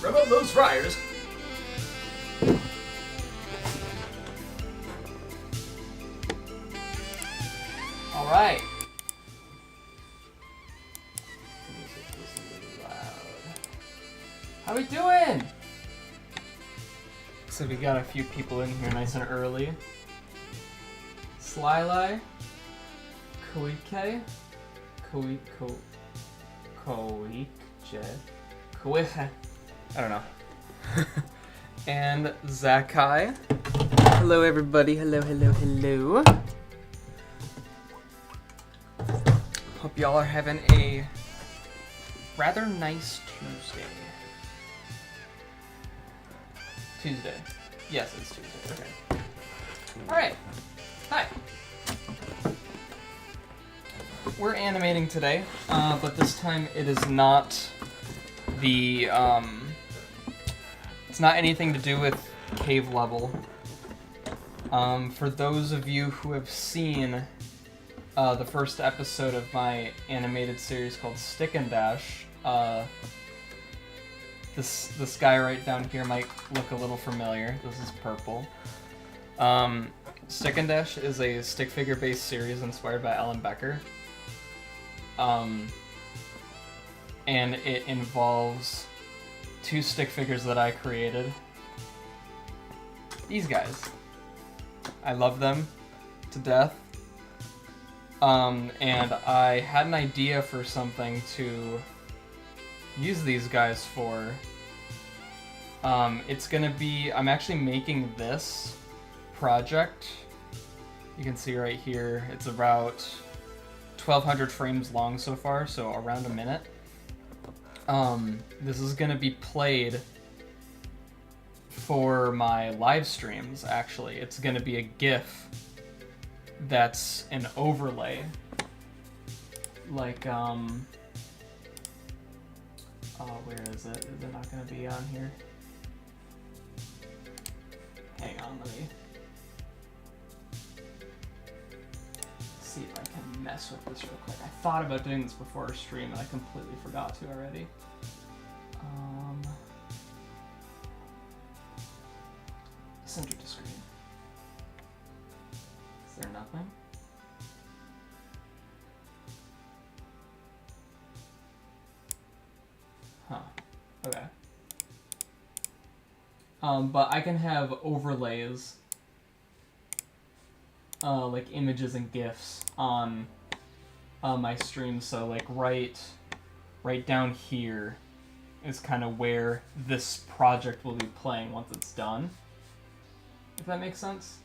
Rub up those fryers. All right. How we doing? So we got a few people in here nice and early. Slylai, Koike, I don't know. And Zakai. Hello everybody, hello. Hope y'all are having a rather nice Tuesday. Yes, it's Tuesday, okay. Alright, hi. We're animating today, but this time it is not the, it's not anything to do with cave level. For those of you who have seen the first episode of my animated series called Stick and Dash, this guy right down here might look a little familiar. This is purple. Stick and Dash is a stick figure based series inspired by Alan Becker. And it involves two stick figures that I created. These guys. I love them to death. And I had an idea for something to use these guys for. It's gonna be, I'm actually making this project. You can see right here, it's about 1,200 frames long so far, so around a minute. This is gonna be played for my live streams, actually. It's gonna be a GIF that's an overlay. Like, where is it? Is it not gonna be on here? Hang on, let me see if I can mess with this real quick. I thought about doing this before our stream and I completely forgot to already. Center to screen. Is there nothing? Huh. Okay. But I can have overlays, like images and GIFs on my stream. So like right down here is kind of where this project will be playing once it's done. If that makes sense.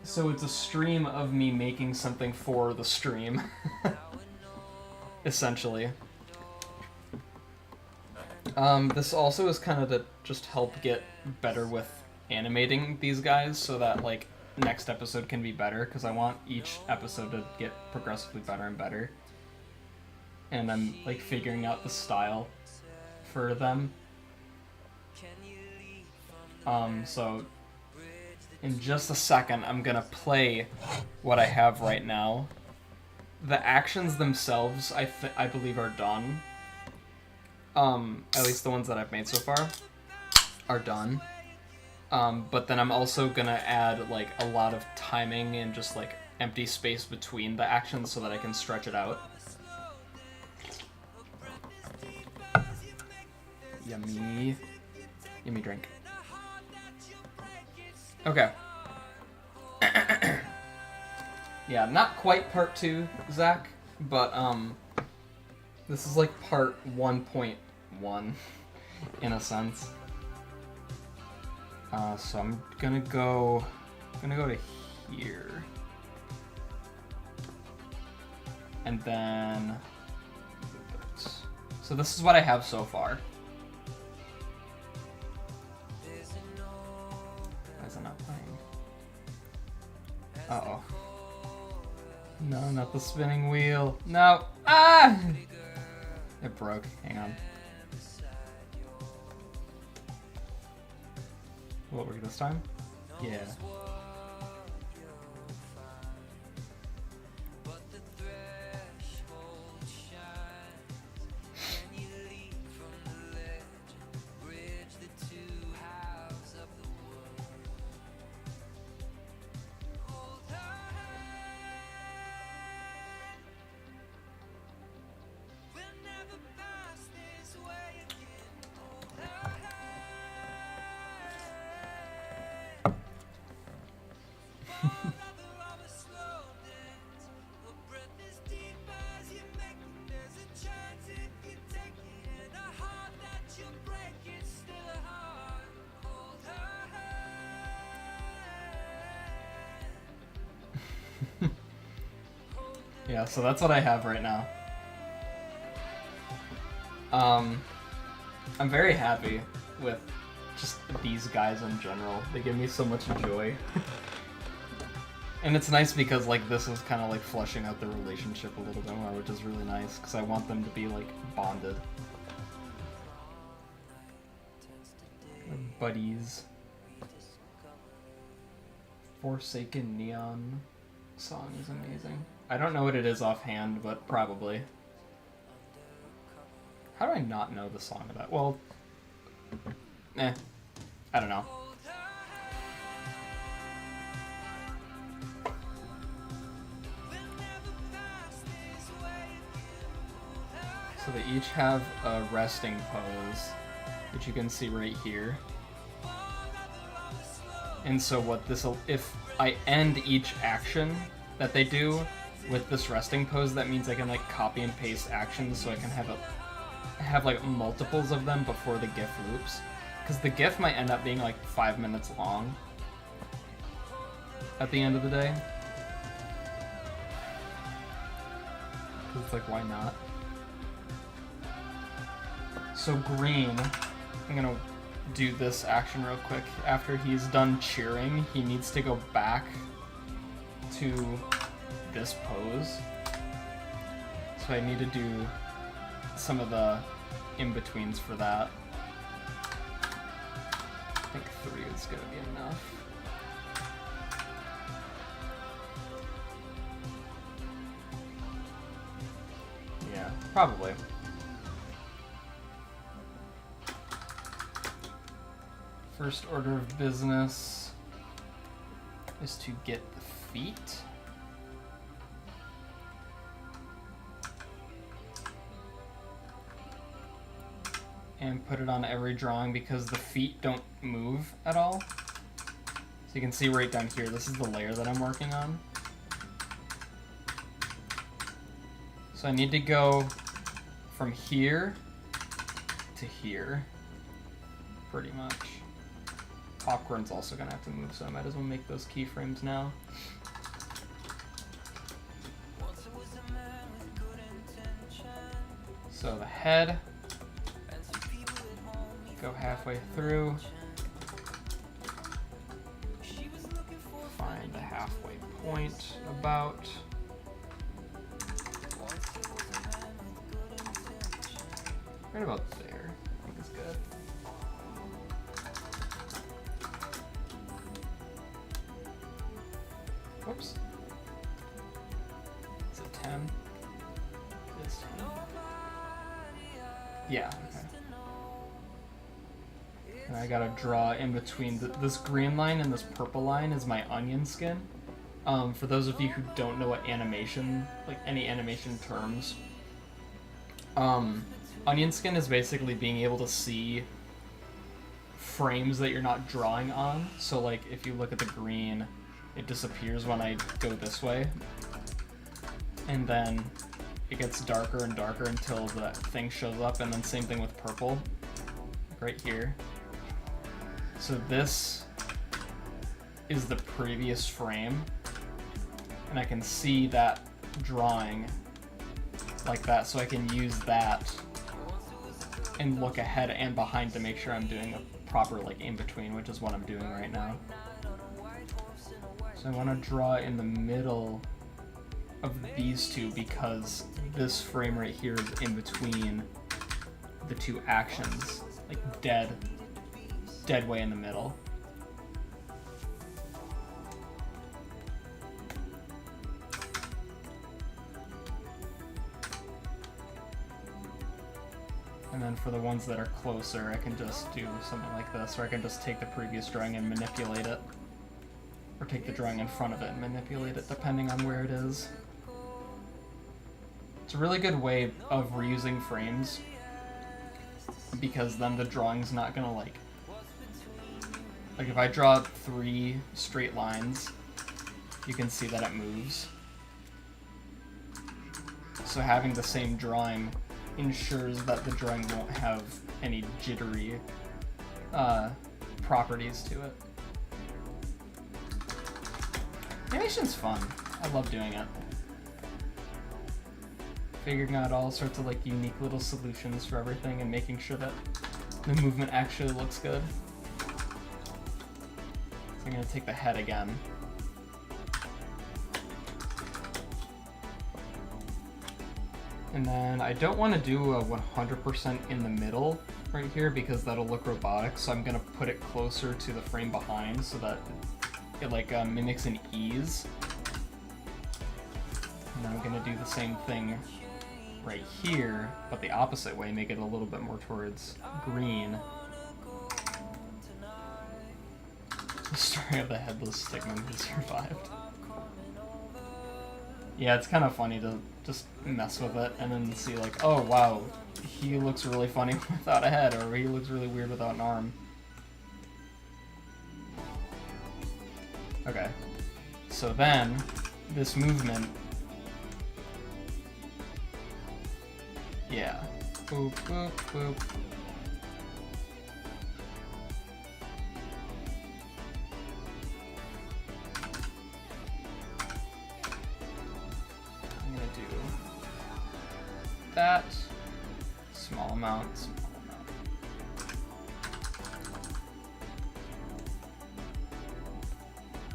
So it's a stream of me making something for the stream, essentially. This also is kind of to just help get better with animating these guys so that, like, next episode can be better, because I want each episode to get progressively better and better. And I'm, like, figuring out the style for them. So in just a second, I'm gonna play what I have right now. The actions themselves, I believe, are done. At least the ones that I've made so far are done. But then I'm also gonna add, like, a lot of timing and just, like, empty space between the actions so that I can stretch it out. Yummy. Yummy drink. Okay. Yeah, not quite part 2, Zach, but, this is like part 1.1, in a sense. So I'm gonna go to here. And then, so this is what I have so far. Why is it not playing? Uh-oh. No, not the spinning wheel. No. Ah! It broke. Hang on. Will it work this time? Yeah. Yeah, so that's what I have right now. I'm very happy with just these guys in general. They give me so much joy. And it's nice because like this is kind of like fleshing out the relationship a little bit more, which is really nice because I want them to be like bonded. Like buddies. Forsaken Neon song is amazing. I don't know what it is offhand, but probably. How do I not know the song of that? Well, I don't know. So they each have a resting pose, which you can see right here. And so what this'll, if I end each action that they do with this resting pose, that means I can like copy and paste actions so I can have like multiples of them before the GIF loops. Because the GIF might end up being like 5 minutes long at the end of the day. It's like, why not? So green, I'm gonna do this action real quick. After he's done cheering, he needs to go back to this pose. So I need to do some of the in-betweens for that. I think 3 is gonna be enough. Yeah, probably. First order of business is to get the feet. And put it on every drawing because the feet don't move at all. So you can see right down here, this is the layer that I'm working on. So I need to go from here to here, pretty much. Popcorn's also gonna have to move, so I might as well make those keyframes now. So the head, go halfway through, find the halfway point about. Right about there, I think is good. Whoops. Is it 10? It is 10. Yeah, okay. And I gotta draw in between this green line and this purple line is my onion skin. For those of you who don't know what animation, like any animation terms, onion skin is basically being able to see frames that you're not drawing on. So like if you look at the green, it disappears when I go this way. And then it gets darker and darker until the thing shows up, and then same thing with purple, like right here. So this is the previous frame, and I can see that drawing like that, so I can use that and look ahead and behind to make sure I'm doing a proper like in-between, which is what I'm doing right now. So I want to draw in the middle of these two because this frame right here is in between the two actions, like dead way in the middle. And then for the ones that are closer, I can just do something like this, or I can just take the previous drawing and manipulate it. Or take the drawing in front of it and manipulate it, depending on where it is. It's a really good way of reusing frames, because then the drawing's not gonna like if I draw 3 straight lines, you can see that it moves. So having the same drawing ensures that the drawing won't have any jittery properties to it. Animation's fun. I love doing it. figuring out all sorts of like unique little solutions for everything and making sure that the movement actually looks good. So I'm gonna take the head again. And then I don't want to do a 100% in the middle right here because that'll look robotic, so I'm gonna put it closer to the frame behind so that it like mimics an ease. And then I'm gonna do the same thing right here, but the opposite way, make it a little bit more towards green. The story of the headless stickman who survived. Yeah, it's kind of funny to just mess with it and then see like, oh wow, he looks really funny without a head, or he looks really weird without an arm. Okay, so then this movement, yeah, boop, boop, boop. I'm gonna do that, small amount, small amount.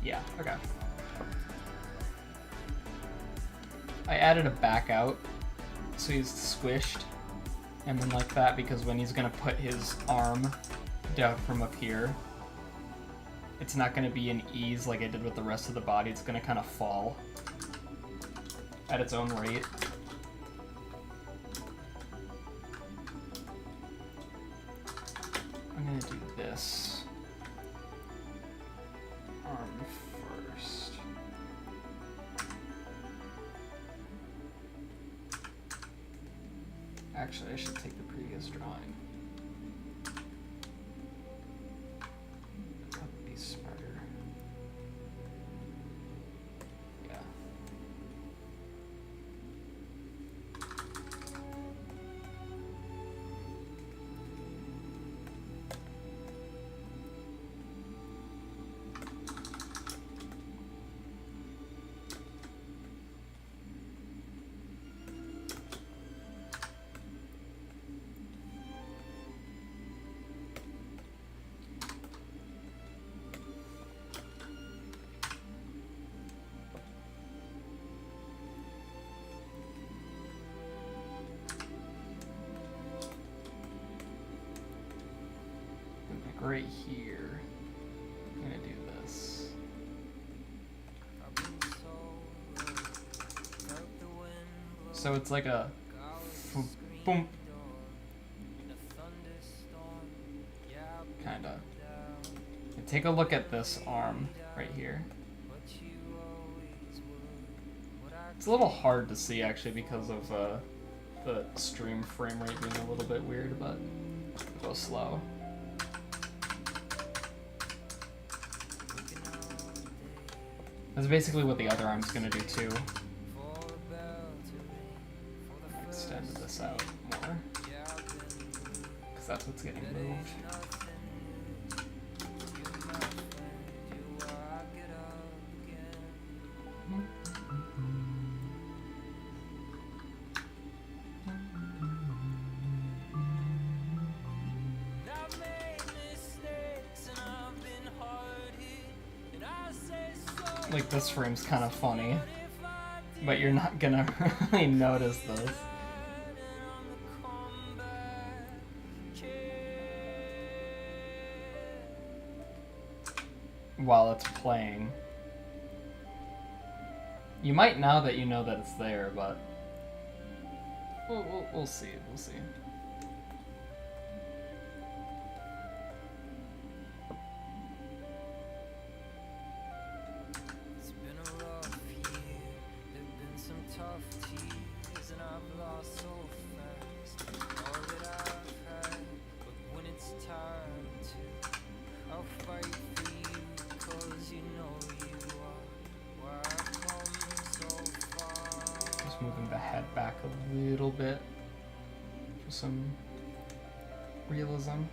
Yeah, okay. I added a back out, so he's squished, and then like that, because when he's gonna put his arm down from up here, it's not gonna be an ease like I did with the rest of the body, it's gonna kind of fall at its own rate. I'm gonna do this arm first. Actually, I should take the previous drawing. That would be smarter. Yeah. Right here, I'm gonna do this. So it's like a boom, kinda. And take a look at this arm right here. It's a little hard to see actually because of the stream frame rate being a little bit weird, but go slow. That's basically what the other arm's gonna do too. Extend this out more, because that's what's getting moved. Like, this frame's kind of funny, but you're not gonna really notice this. While it's playing. You might now that you know that it's there, but we'll see, we'll see. Moving the head back a little bit for some realism.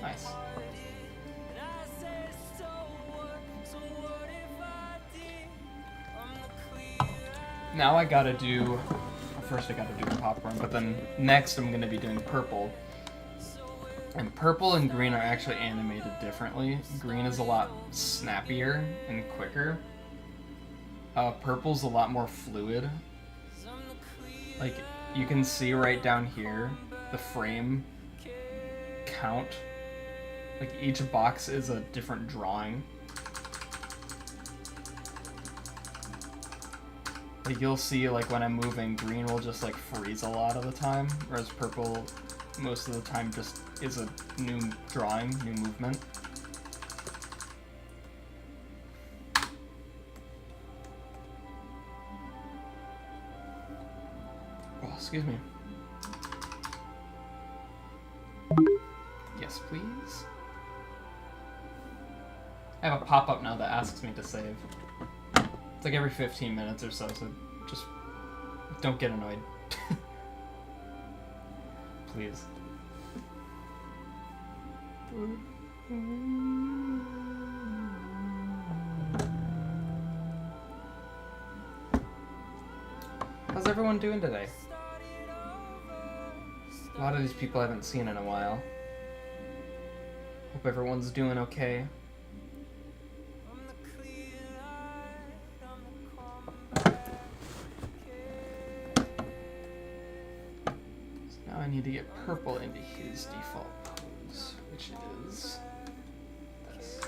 Nice. now I gotta do... First I gotta do the popcorn, but then next I'm gonna be doing purple. And purple and green are actually animated differently. Green is a lot snappier and quicker. Purple's a lot more fluid. Like, you can see right down here, the frame count. Like, each box is a different drawing. Like, you'll see, like, when I'm moving, green will just, like, freeze a lot of the time, whereas purple, most of the time, just is a new drawing, new movement. Oh, excuse me. Yes, please. I have a pop-up now that asks me to save. It's like every 15 minutes or so, so just don't get annoyed. Please. How's everyone doing today? A lot of these people I haven't seen in a while. Hope everyone's doing okay. So now I need to get purple into his default pose, which is this.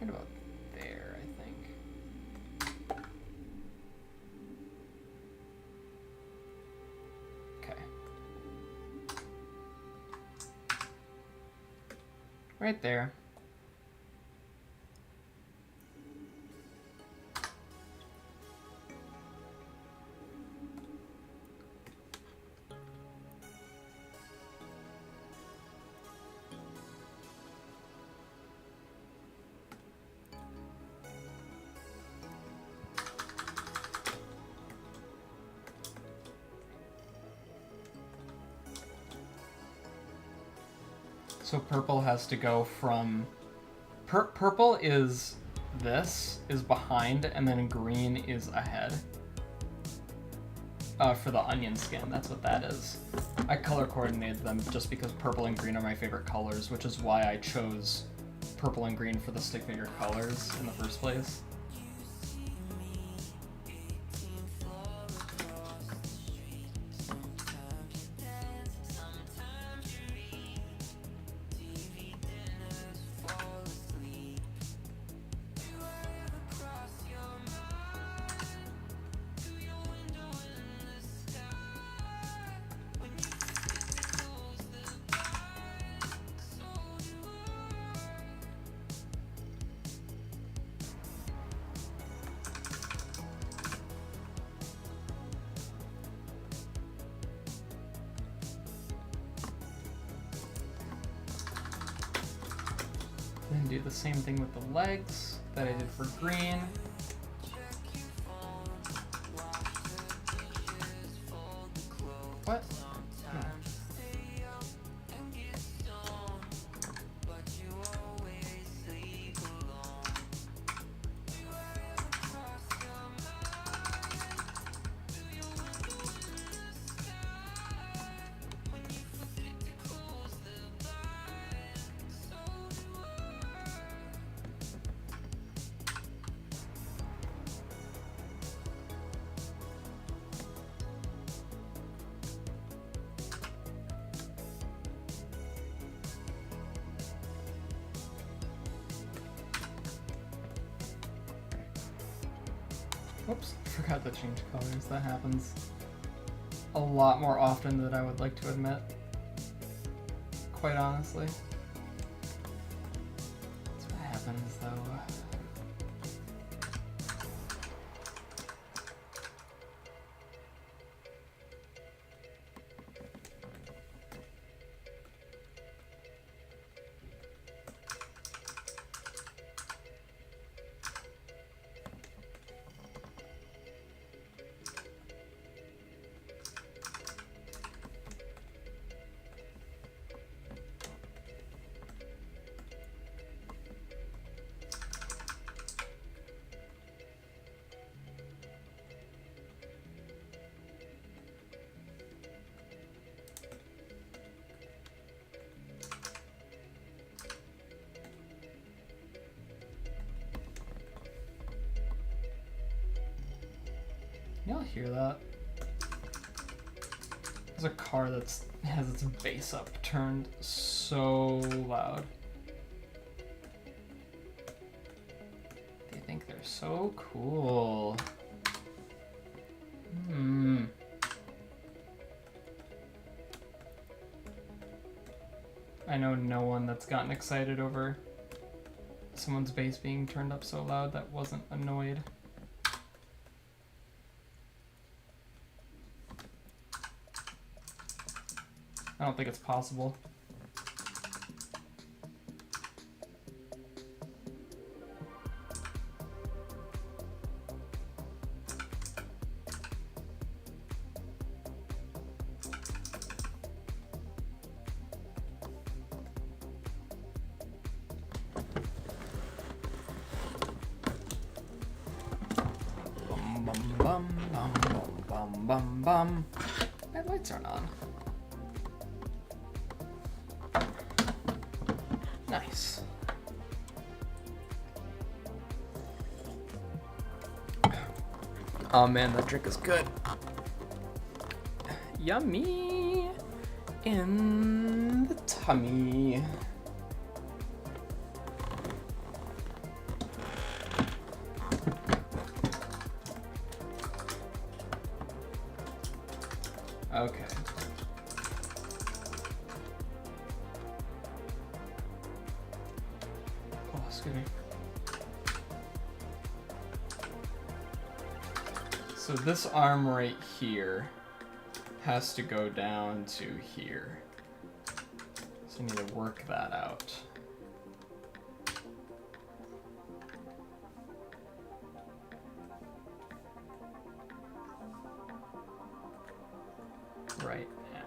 Right about there, I think. Okay. Right there. So purple has to go from... purple is this, is behind, and then green is ahead. For the onion skin, that's what that is. I color coordinated them just because purple and green are my favorite colors, which is why I chose purple and green for the stick figure colors in the first place. Then do the same thing with the legs that I did for green. What? No. Whoops, forgot to change colors. That happens a lot more often than I would like to admit, quite honestly. That's what happens, though. Y'all hear that? There's a car that has its bass up turned so loud. They think they're so cool. I know no one that's gotten excited over someone's bass being turned up so loud that wasn't annoyed. I don't think it's possible. Bum, bum, bum, bum, bum, bum. My lights aren't on. Nice. Oh man, that drink is good. Yummy in the tummy. Okay. Oh, excuse me. So this arm right here has to go down to here. So I need to work that out. Right now.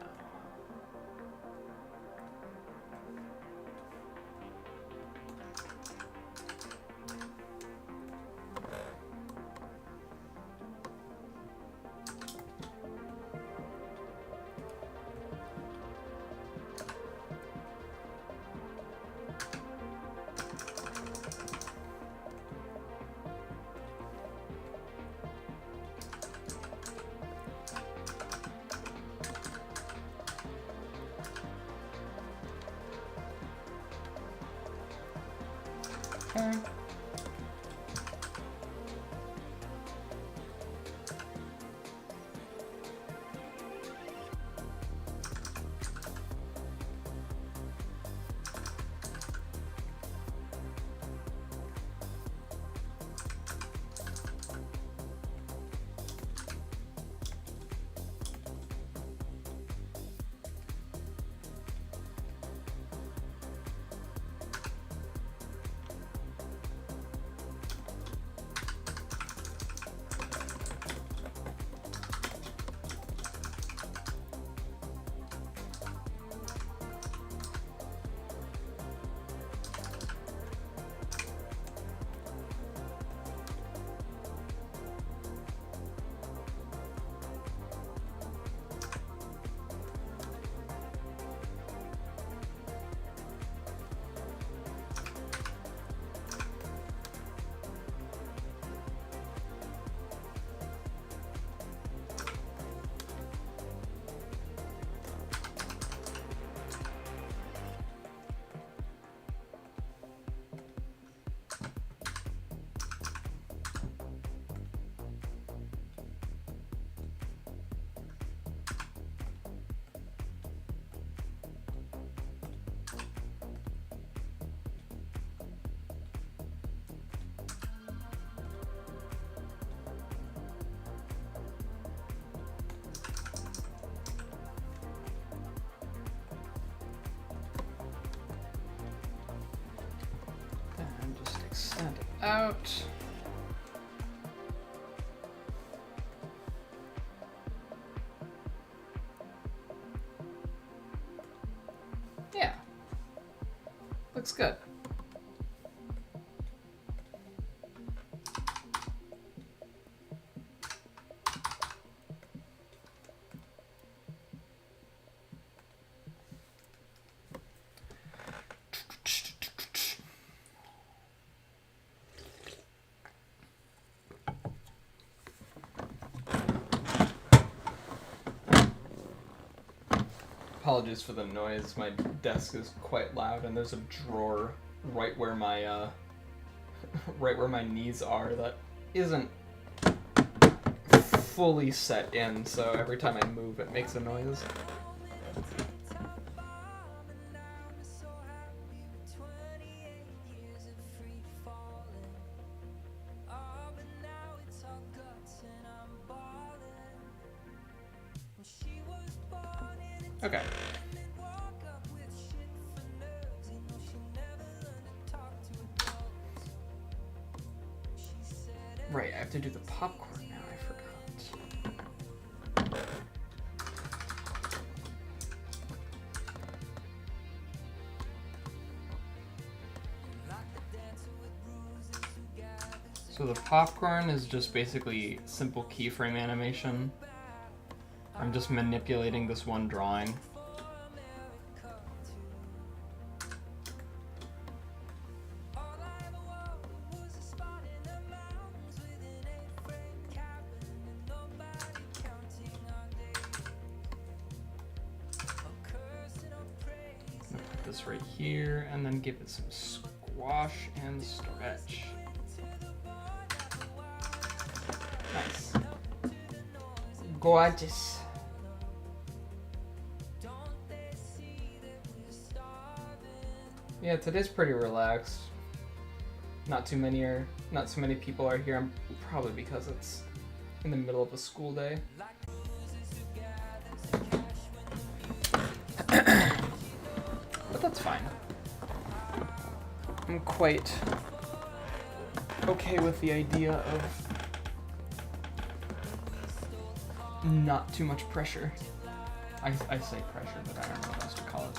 Okay. Extend it out. Yeah. Looks good. Apologies for the noise. My desk is quite loud, and there's a drawer right where my right where my knees are that isn't fully set in, so every time I move it makes a noise. Okay. Right, I have to do the popcorn now, I forgot. So the popcorn is just basically simple keyframe animation. I'm just manipulating this one drawing. Put this right here and then give it some squash and stretch. Nice. Gorgeous. Yeah, today's pretty relaxed. Not too many people are here. Probably because it's in the middle of a school day. But that's fine. I'm quite okay with the idea of not too much pressure. I say pressure, but I don't know what else to call it.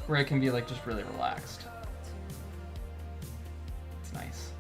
Where it can be like just really relaxed. It's nice.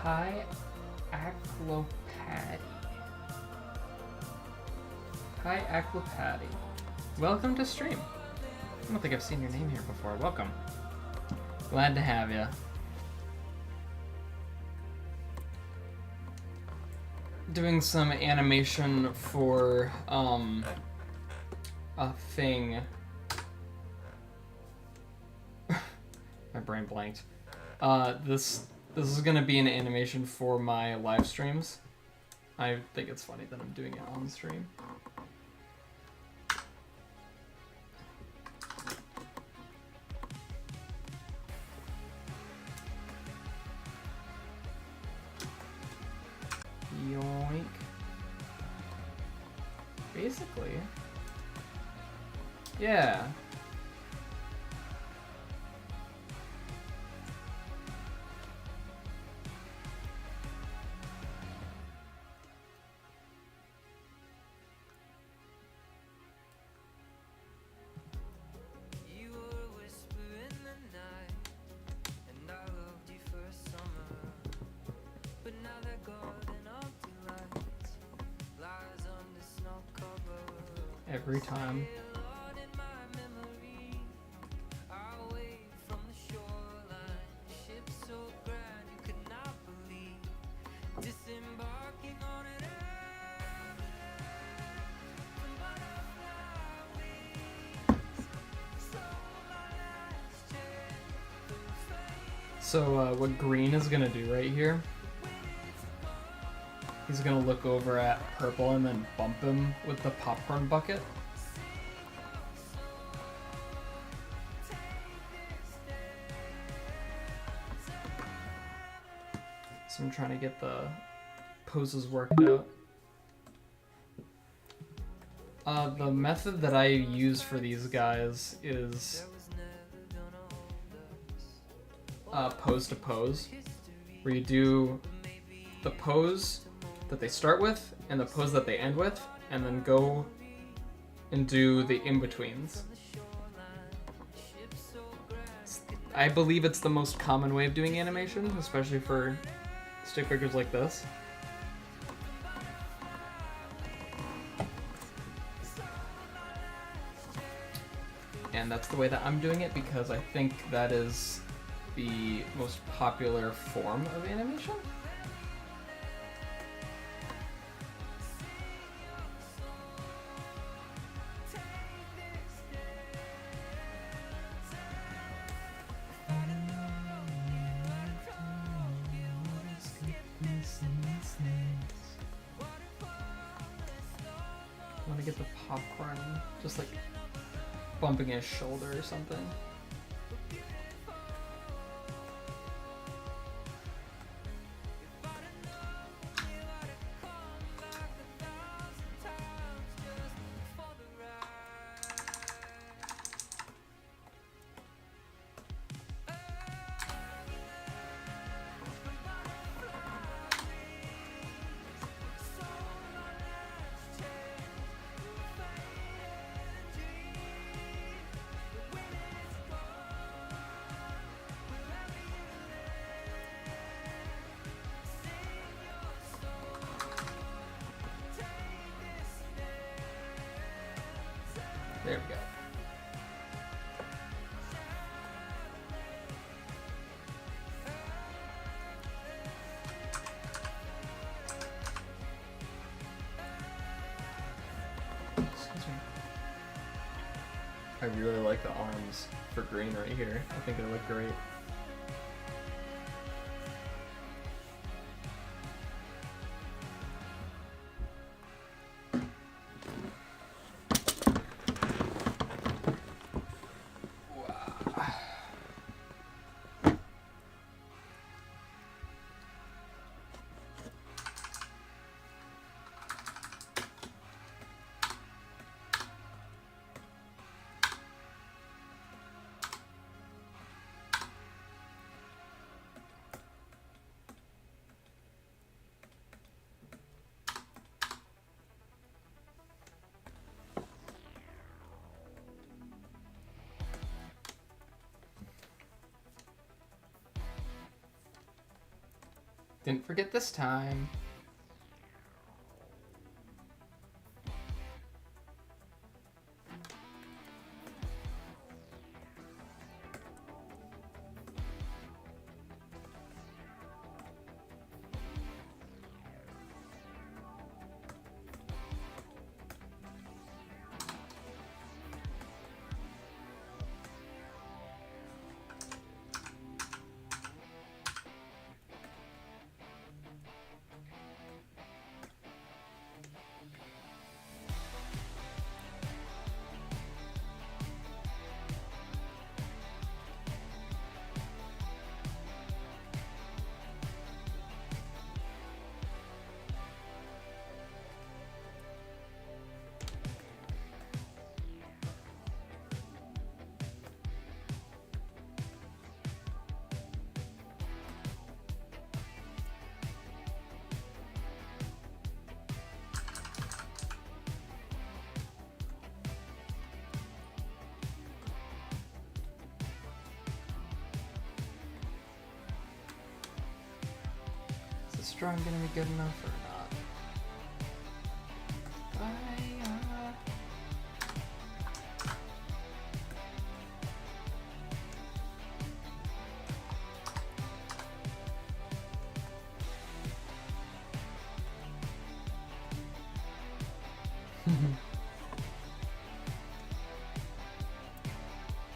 Hi, Aclopatty. Hi, Aclopatty. Welcome to stream. I don't think I've seen your name here before. Welcome. Glad to have you. Doing some animation for a thing. My brain blanked. This is gonna be an animation for my live streams. I think it's funny that I'm doing it on stream. Yoink. Basically. Yeah. Every time. So what green is gonna do right here, he's gonna look over at purple and then bump him with the popcorn bucket. So I'm trying to get the poses worked out. The method that I use for these guys is pose to pose, where you do the pose that they start with and the pose that they end with, and then go and do the in-betweens. I believe it's the most common way of doing animation, especially for stick figures like this. And that's the way that I'm doing it because I think that is the most popular form of animation. I want to get the popcorn, just like bumping his shoulder or something. There we go. Excuse me. I really like the arms for green right here. I think they look great. Didn't forget this time. Is this drawing gonna be good enough or not?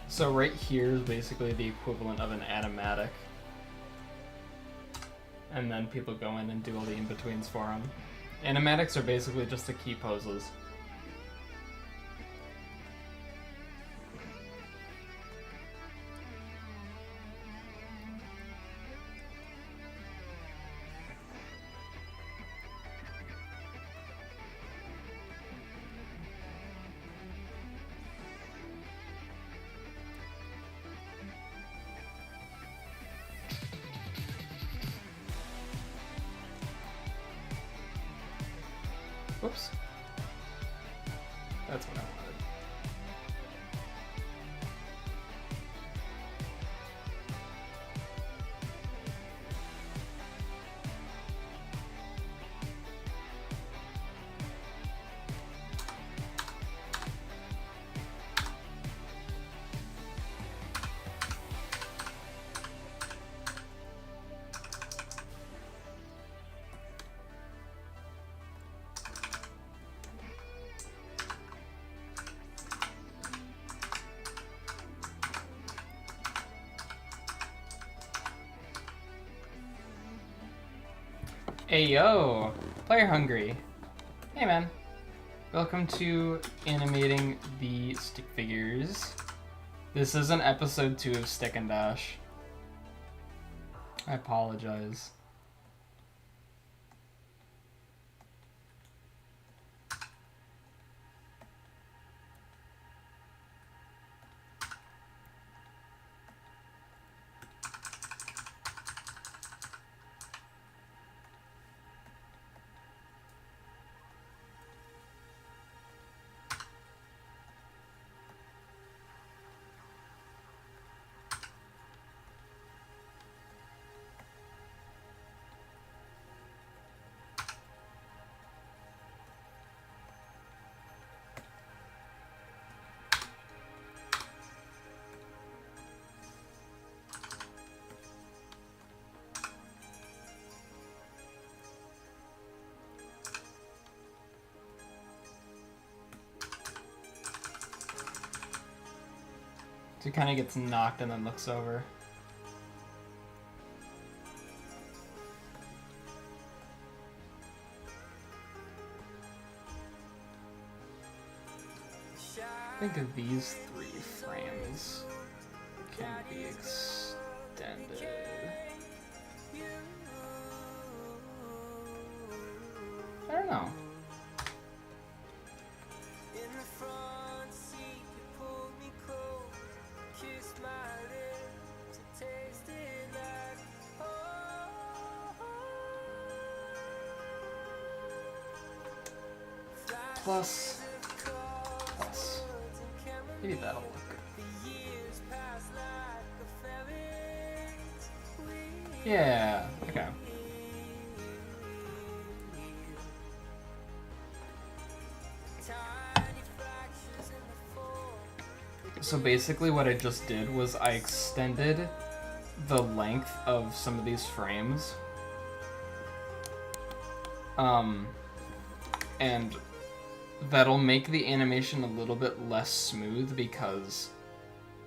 So right here is basically the equivalent of an animatic. and then people go in and do all the in-betweens for them. Animatics are basically just the key poses. Whoops. That's what I wanted. Hey yo, player hungry. Hey man, welcome to animating the stick figures. This isn't episode 2 of Stick and Dash. I apologize. So he kind of gets knocked and then looks over. I think of these 3 frames can be extended. I don't know. Plus. Maybe that'll work. Yeah, okay. So basically what I just did was I extended the length of some of these frames. And that'll make the animation a little bit less smooth because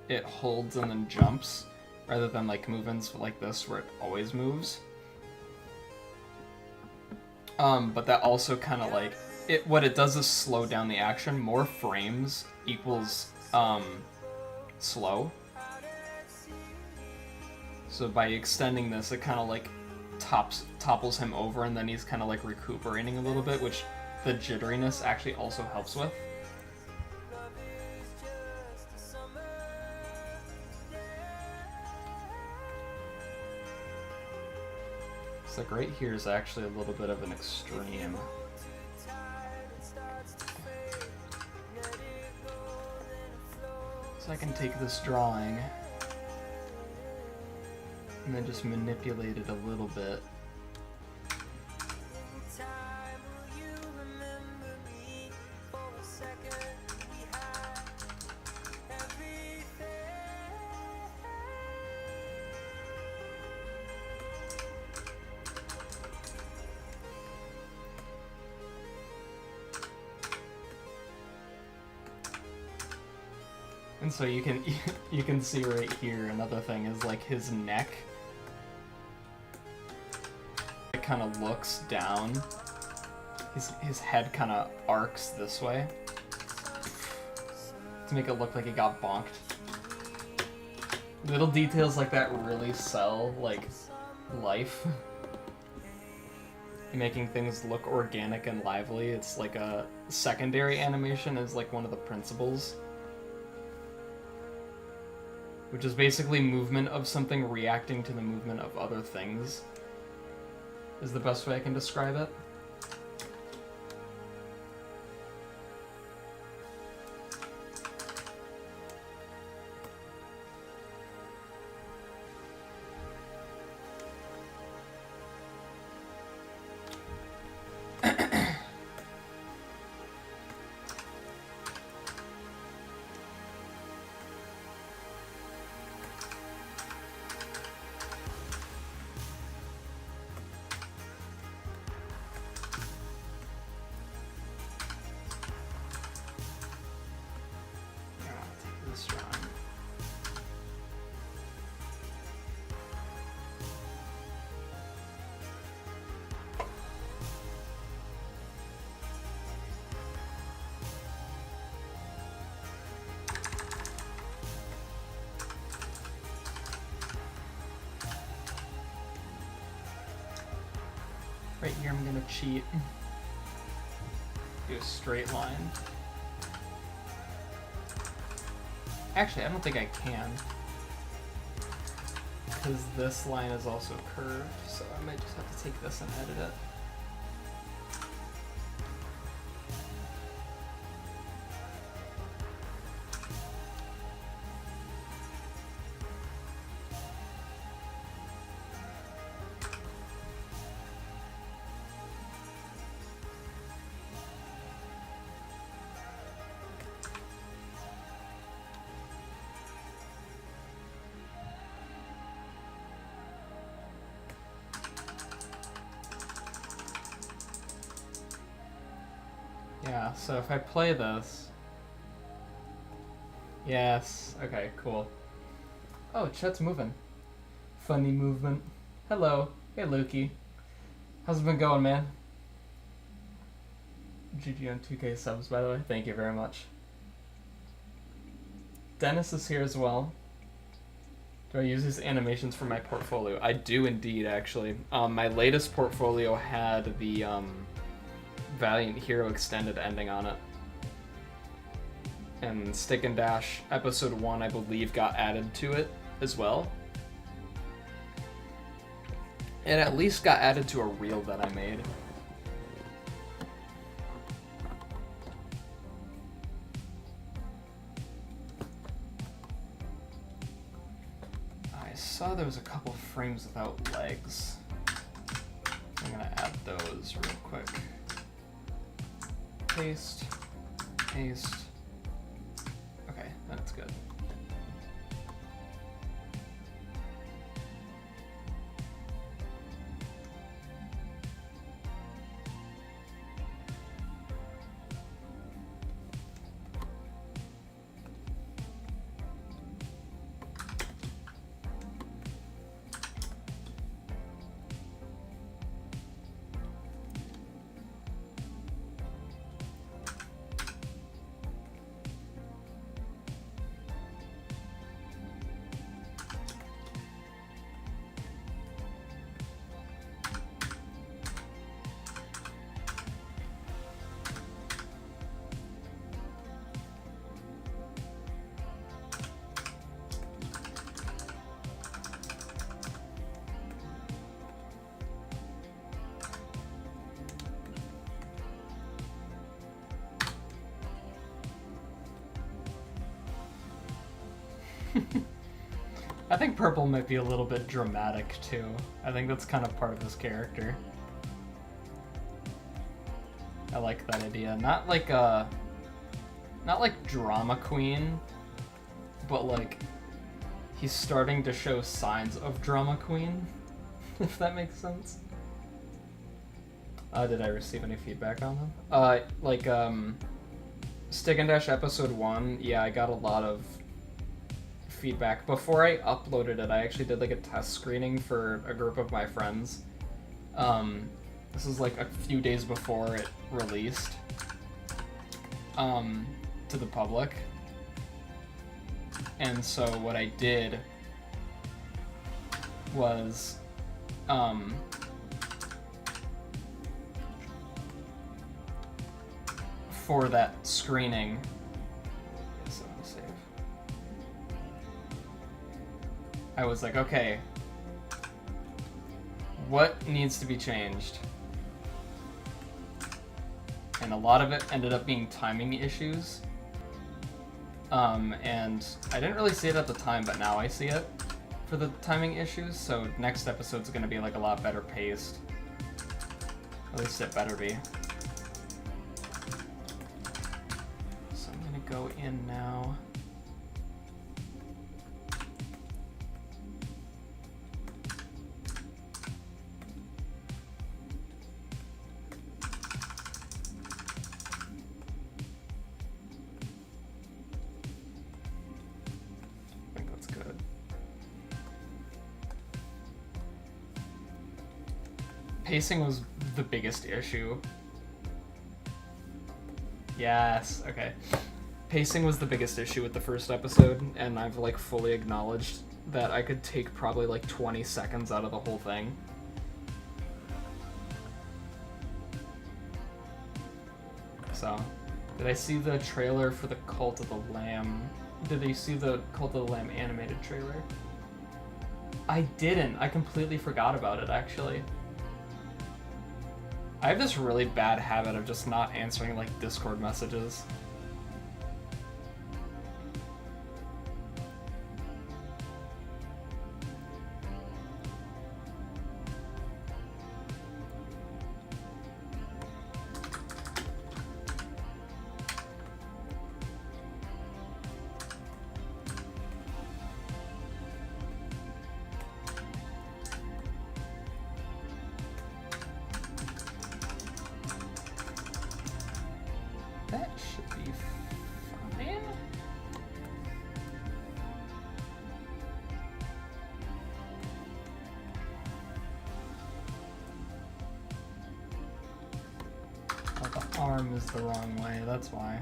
it holds and then jumps rather than like movements like this where it always moves. But that also kind of like what it does is slow down the action. More frames equals slow. So by extending this, it kind of like topples him over, and then he's kind of like recuperating a little bit, which the jitteriness actually also helps with. It's like right here is actually a little bit of an extreme. So I can take this drawing and then just manipulate it a little bit. And so you can see right here, another thing is like his neck kind of looks down, his head kind of arcs this way to make it look like he got bonked. Little details like that really sell, like, life. Making things look organic and lively. It's like a secondary animation is like one of the principles. Which is basically movement of something reacting to the movement of other things. Is the best way I can describe it. Right here I'm gonna cheat. Do a straight line. Actually, I don't think I can. Because this line is also curved, so I might just have to take this and edit it. Yeah, so if I play this... Yes, okay, cool. Oh, chat's moving. Funny movement. Hello. Hey, Lukey. How's it been going, man? GG on 2K subs, by the way. Thank you very much. Dennis is here as well. Do I use his animations for my portfolio? I do indeed, actually. My latest portfolio had the Valiant Hero extended ending on it. And Stick and Dash episode 1, I believe, got added to it as well. It at least got added to a reel that I made. I saw there was a couple frames without legs. I'm gonna add those real quick. Paste, paste. Okay, that's good. I think purple might be a little bit dramatic too. I think that's kind of part of his character. I like that idea. Not like drama queen, but like he's starting to show signs of drama queen, if that makes sense. Did I receive any feedback on them? Stick and Dash episode 1, yeah, I got a lot of feedback. Before I uploaded it, I actually did like a test screening for a group of my friends. This is like a few days before it released to the public. And so what I did was for that screening, I was like, okay, what needs to be changed? And a lot of it ended up being timing issues. And I didn't really see it at the time, but now I see it for the timing issues, so next episode's gonna be like a lot better paced. At least it better be. So I'm gonna go in now. Pacing was the biggest issue. Yes, okay. Pacing was the biggest issue with the first episode, and I've like fully acknowledged that I could take probably like 20 seconds out of the whole thing. So, did I see the trailer for the Cult of the Lamb? Did you see the Cult of the Lamb animated trailer? I didn't. I completely forgot about it, actually. I have this really bad habit of just not answering, like, Discord messages. That should be fine. Oh, the arm is the wrong way, that's why.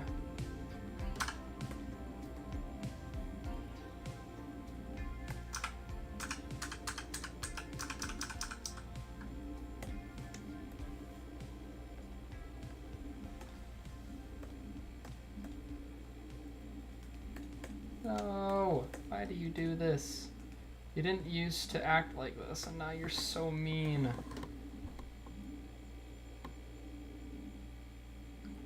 No, why do you do this? You didn't used to act like this, and now you're so mean.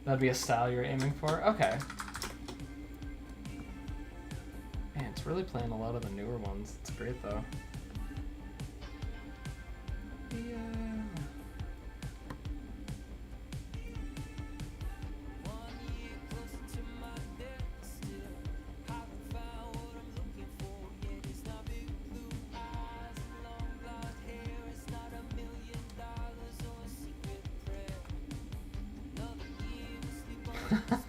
That'd be a style you're aiming for? Okay. Man, it's really playing a lot of the newer ones. It's great, though. Yeah.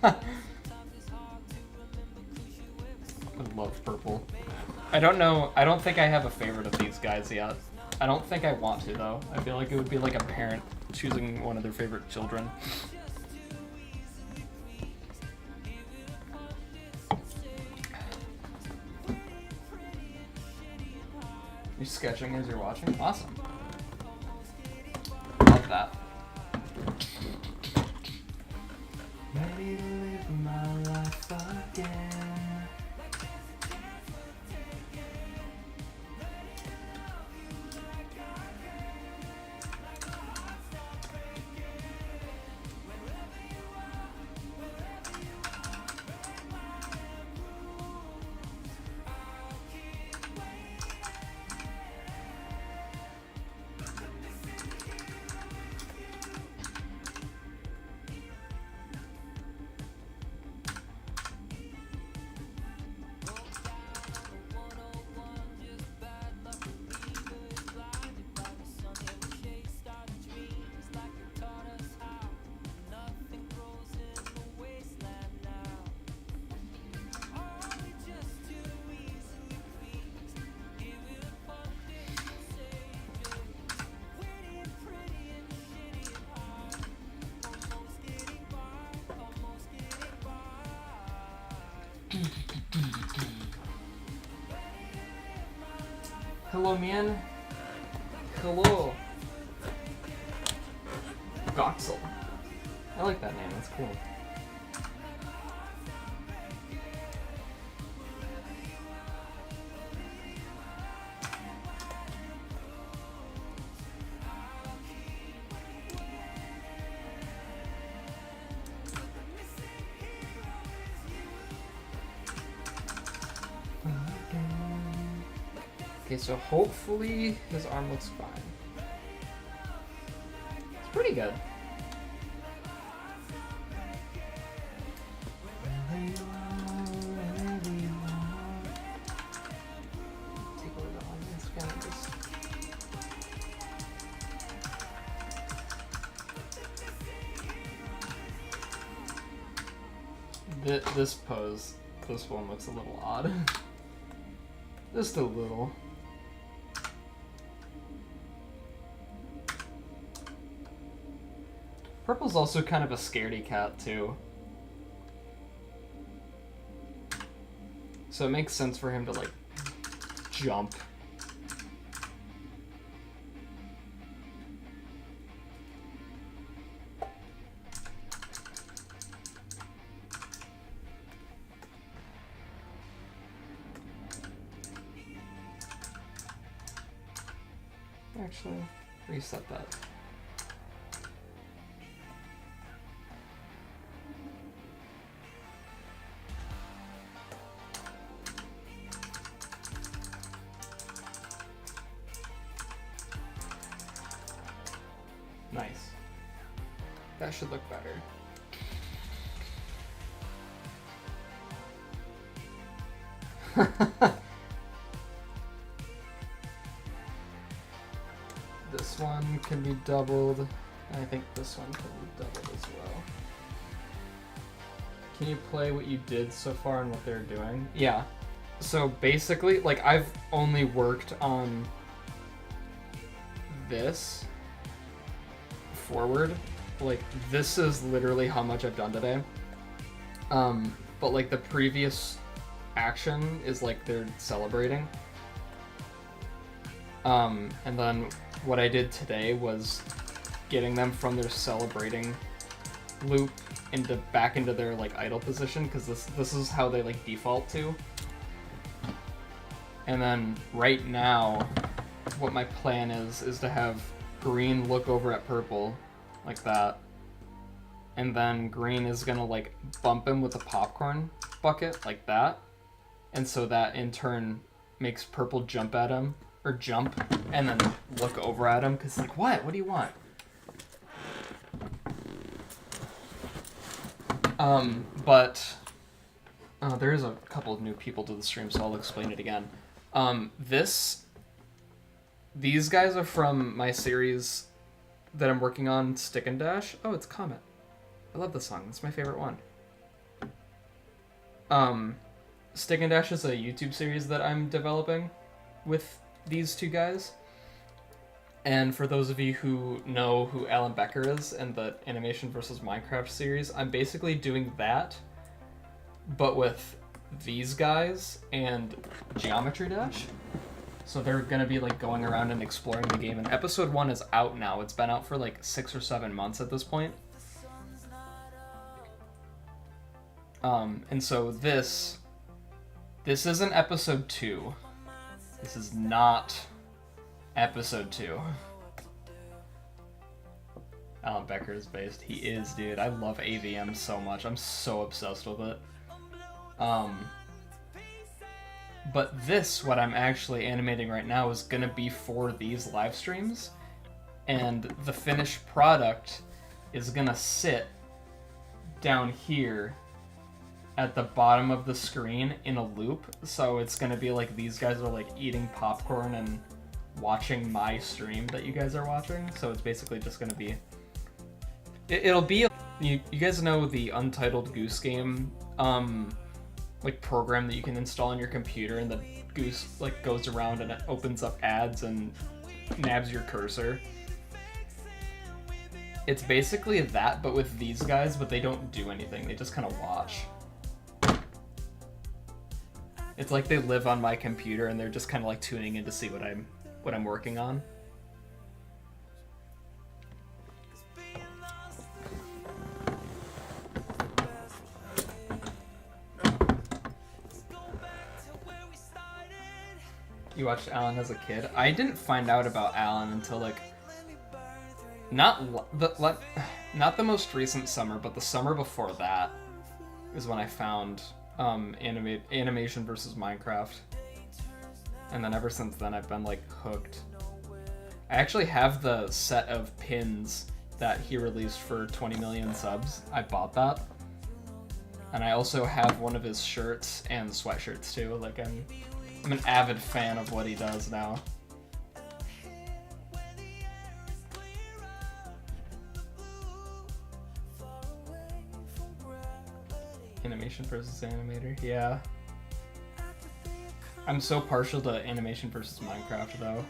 I love purple. I don't know, I don't think I have a favorite of these guys yet. I don't think I want to, though. I feel like it would be like a parent choosing one of their favorite children. You're sketching as you're watching? Awesome. Love that. Ready to live my life again. Hello, man. Hello. Goxel. I like that name, that's cool. Okay, so hopefully his arm looks fine. It's pretty good. Take a look on this guy. This pose, this one looks a little odd. Just a little. Purple's also kind of a scaredy cat, too. So it makes sense for him to, like, jump. Actually, reset that. Nice. That should look better. This one can be doubled. I think this one can be doubled as well. Can you play what you did so far and what they're doing? Yeah. So basically, like, I've only worked on this forward. Like, this is literally how much I've done today. But like the previous action is like they're celebrating. And then what I did today was getting them from their celebrating loop back into their like idle position, because this is how they like default to. And then right now, what my plan is to have green look over at purple, like that. And then green is gonna like bump him with a popcorn bucket, like that. And so that in turn makes purple jump at him, or jump, and then look over at him, because like, what? What do you want? But there is a couple of new people to the stream, so I'll explain it again. These guys are from my series that I'm working on, Stick and Dash. Oh, it's Comet. I love this song. It's my favorite one. Stick and Dash is a YouTube series that I'm developing with these two guys. And for those of you who know who Alan Becker is and the Animation vs. Minecraft series, I'm basically doing that, but with these guys and Geometry Dash. So they're gonna be like going around and exploring the game, and episode 1 is out now. It's been out for like 6 or 7 months at this point. And so this isn't episode 2. This is not episode 2. Alan Becker is based. He is, dude. I love AVM so much. I'm so obsessed with it. But this, what I'm actually animating right now, is gonna be for these live streams, and the finished product is gonna sit down here at the bottom of the screen in a loop. So it's gonna be like these guys are like eating popcorn and watching my stream that you guys are watching. So it's basically just gonna be, it'll be, you guys know the Untitled Goose Game like program that you can install on your computer, and the goose like goes around and it opens up ads and nabs your cursor. It's basically that, but with these guys, but they don't do anything. They just kind of watch. It's like they live on my computer and they're just kind of like tuning in to see what I'm working on. You watched Alan as a kid? I didn't find out about Alan until like not the most recent summer, but the summer before that is when I found animation versus Minecraft. And then ever since then I've been like hooked. I actually have the set of pins that he released for 20 million subs. I bought that. And I also have one of his shirts and sweatshirts too. Like I'm an avid fan of what he does now. Animation versus animator, yeah. I'm so partial to animation versus Minecraft though.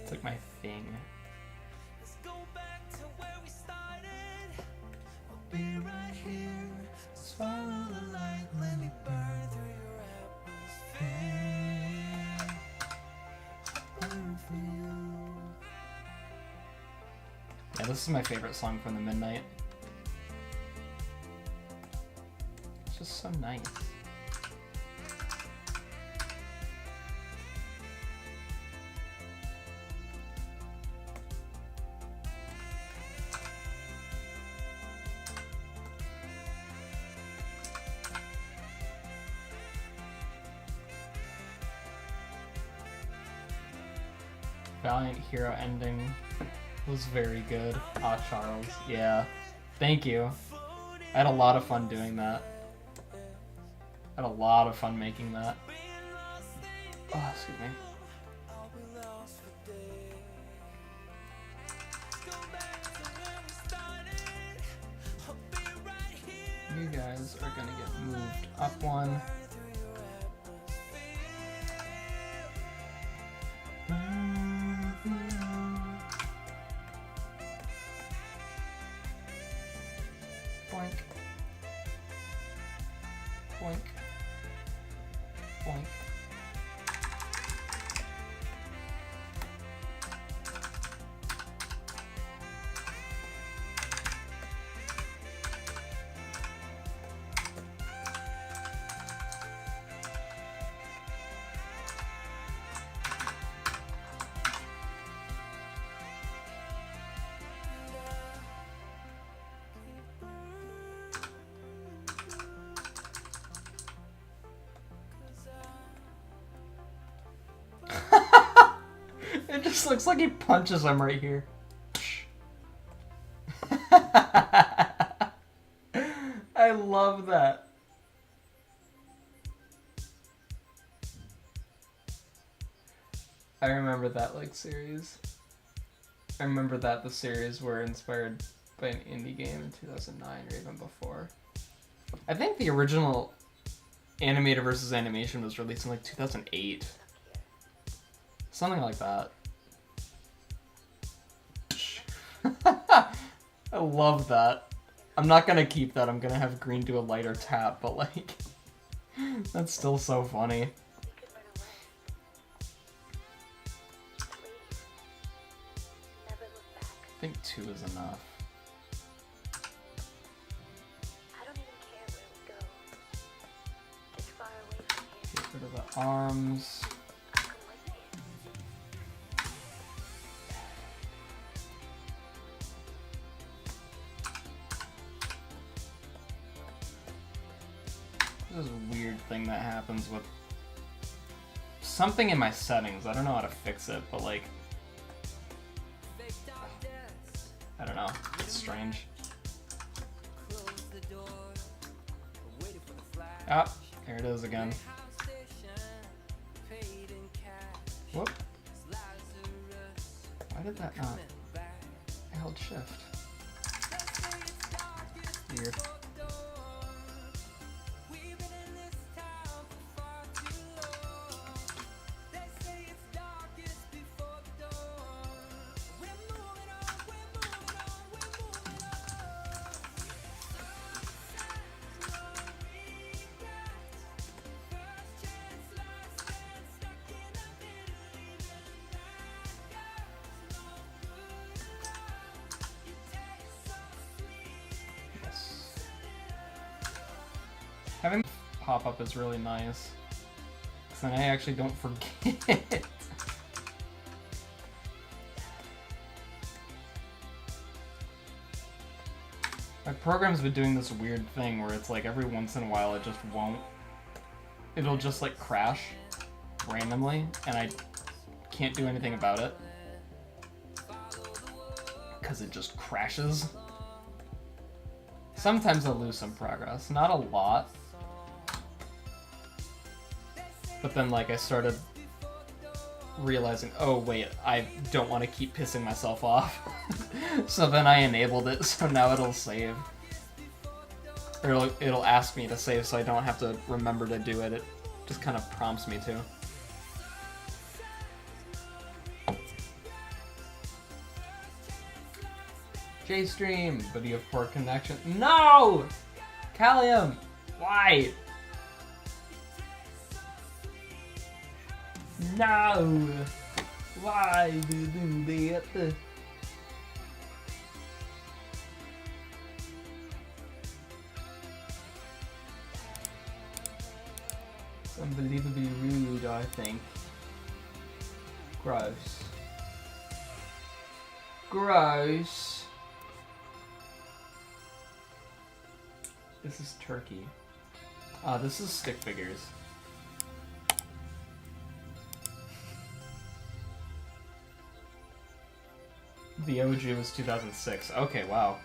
It's like my thing. Be right here, just follow the light, let me burn through your atmosphere. Burn for you. Yeah, this is my favorite song from the Midnight. It's just so nice. Valiant Hero ending was very good. Ah, Charles. Yeah. Thank you. I had a lot of fun doing that. I had a lot of fun making that. Oh, excuse me. You guys are gonna get moved up one. Boink. Boink. Boink. It just looks like he punches him right here. I love that. I remember that like series. I remember that the series were inspired by an indie game in 2009 or even before. I think the original Animator versus Animation was released in like 2008. Something like that. I love that. I'm not gonna keep that. I'm gonna have Green do a lighter tap, but like, that's still so funny. I think 2 is enough. Get rid of the arms. This is a weird thing that happens with something in my settings. I don't know how to fix it, but like, I don't know. It's strange. Ah, there it is again. Whoop. Why did that not? I held shift. Weird. Having pop up is really nice. Because then I actually don't forget. My program's been doing this weird thing where it's like every once in a while it just won't. It'll just like crash randomly and I can't do anything about it. Because it just crashes. Sometimes I'll lose some progress. Not a lot. But then like I started realizing, oh wait, I don't want to keep pissing myself off. So then I enabled it, so now it'll save. Or it'll ask me to save so I don't have to remember to do it. It just kind of prompts me to. JStream, but you have poor connection. No! Callium! Why? No! Why do you do that? It's unbelievably rude, I think. Gross. Gross. This is turkey. This is stick figures. The OG was 2006. Okay, wow.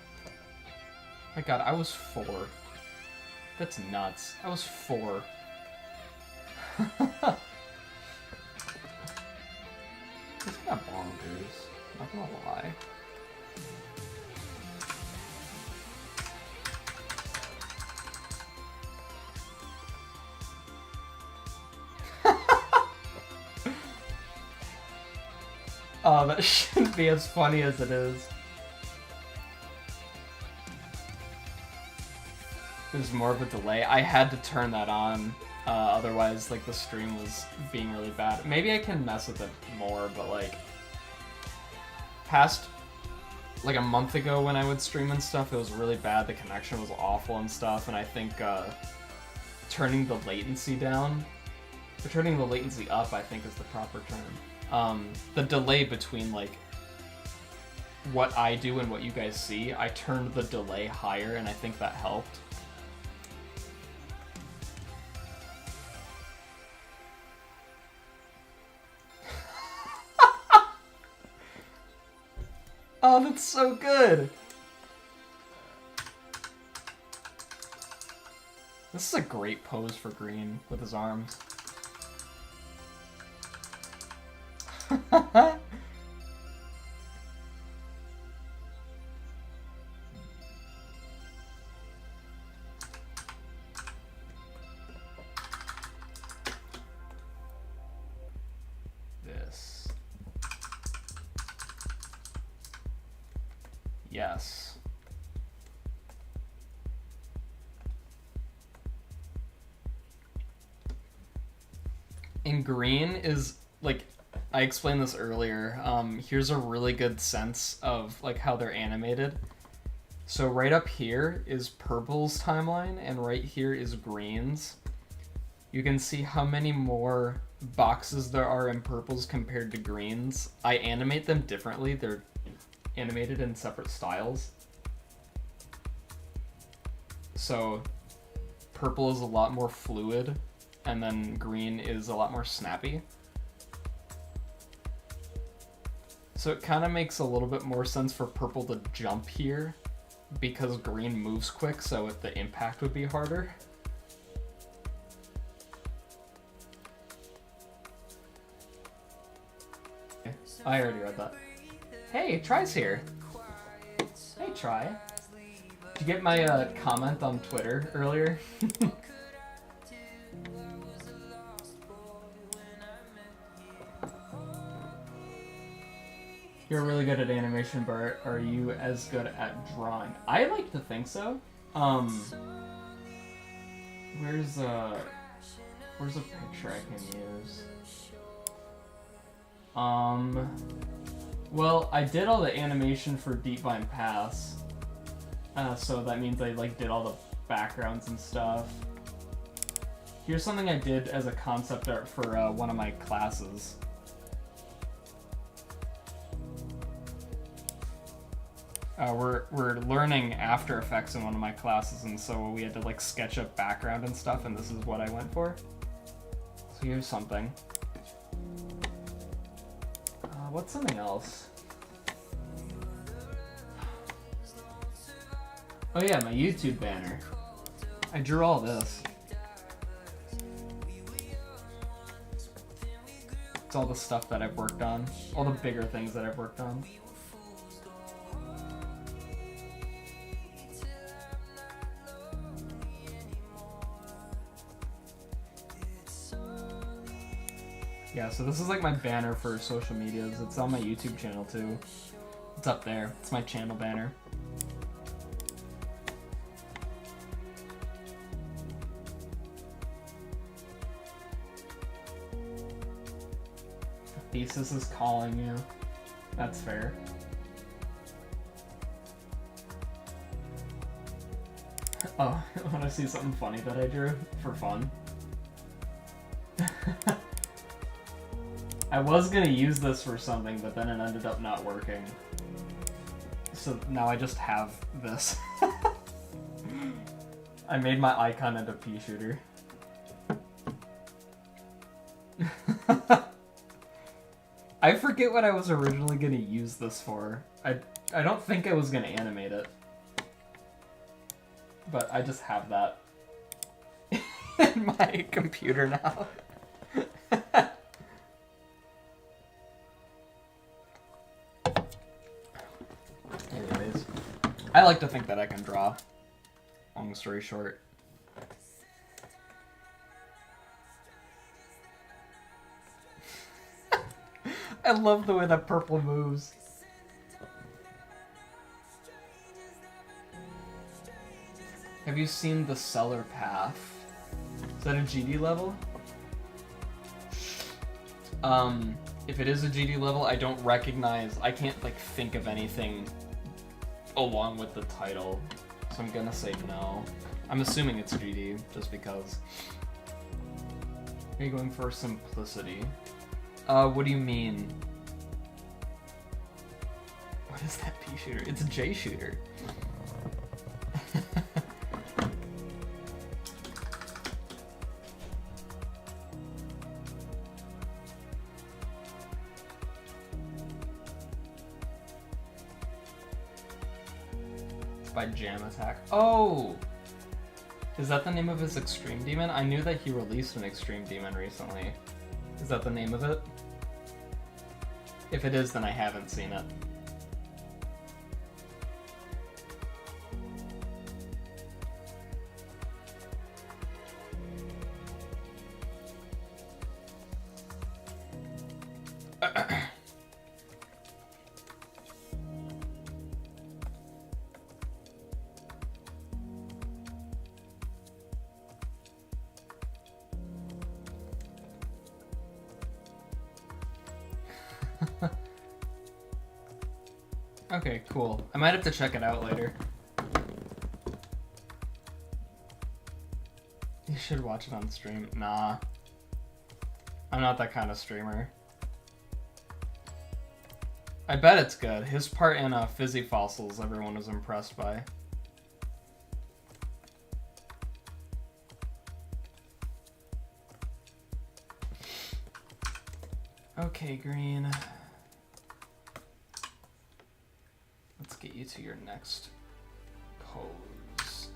My god, I was 4. That's nuts. I was 4. It's kind of bonkers. Not gonna lie. Oh, that shouldn't be as funny as it is. There's more of a delay. I had to turn that on, otherwise, like, the stream was being really bad. Maybe I can mess with it more, but, like, past, like, a month ago when I would stream and stuff, it was really bad. The connection was awful and stuff, and I think, turning the latency down, or turning the latency up, I think is the proper term. The delay between, like, what I do and what you guys see, I turned the delay higher, and I think that helped. Oh, that's so good! This is a great pose for Green with his arms. This. Yes. And Green is, like, I explained this earlier. Here's a really good sense of, like, how they're animated. So right up here is Purple's timeline, and right here is Green's. You can see how many more boxes there are in Purple's compared to Green's. I animate them differently. They're animated in separate styles. So Purple is a lot more fluid, and then Green is a lot more snappy. So it kind of makes a little bit more sense for Purple to jump here, because Green moves quick, so the impact would be harder. I already read that. Hey, Try's here. Hey, Try. Did you get my comment on Twitter earlier? You're really good at animation, but are you as good at drawing? I like to think so. Where's a picture I can use? Well, I did all the animation for Deep Vine Pass, so that means I, like, did all the backgrounds and stuff. Here's something I did as a concept art for one of my classes. We're learning After Effects in one of my classes, and so we had to like sketch up background and stuff, and this is what I went for. So here's something. What's something else? Oh yeah, my YouTube banner. I drew all this. It's all the stuff that I've worked on. All the bigger things that I've worked on. Yeah, so this is like my banner for social medias. It's on my YouTube channel too. It's up there. It's my channel banner. The thesis is calling you. That's fair. Oh, want to see something funny that I drew for fun? I was gonna use this for something, but then it ended up not working. So now I just have this. I made my icon into pea shooter. I forget what I was originally gonna use this for. I don't think I was gonna animate it. But I just have that in my computer now. Anyways, I like to think that I can draw. Long story short. I love the way that purple moves. Have you seen the Cellar Path? Is that a GD level? If it is a GD level, I don't recognize, I can't like think of anything along with the title, so I'm gonna say no. I'm assuming it's GD, just because. Are you going for simplicity? What do you mean? What is that pea shooter? It's a J shooter. By Jam Attack. Oh! Is that the name of his Extreme Demon? I knew that he released an Extreme Demon recently. Is that the name of it? If it is, then I haven't seen it. Okay, cool. I might have to check it out later. You should watch it on stream. Nah. I'm not that kind of streamer. I bet it's good. His part in Fizzy Fossils, everyone was impressed by. Okay, Green. Let's get you to your next pose.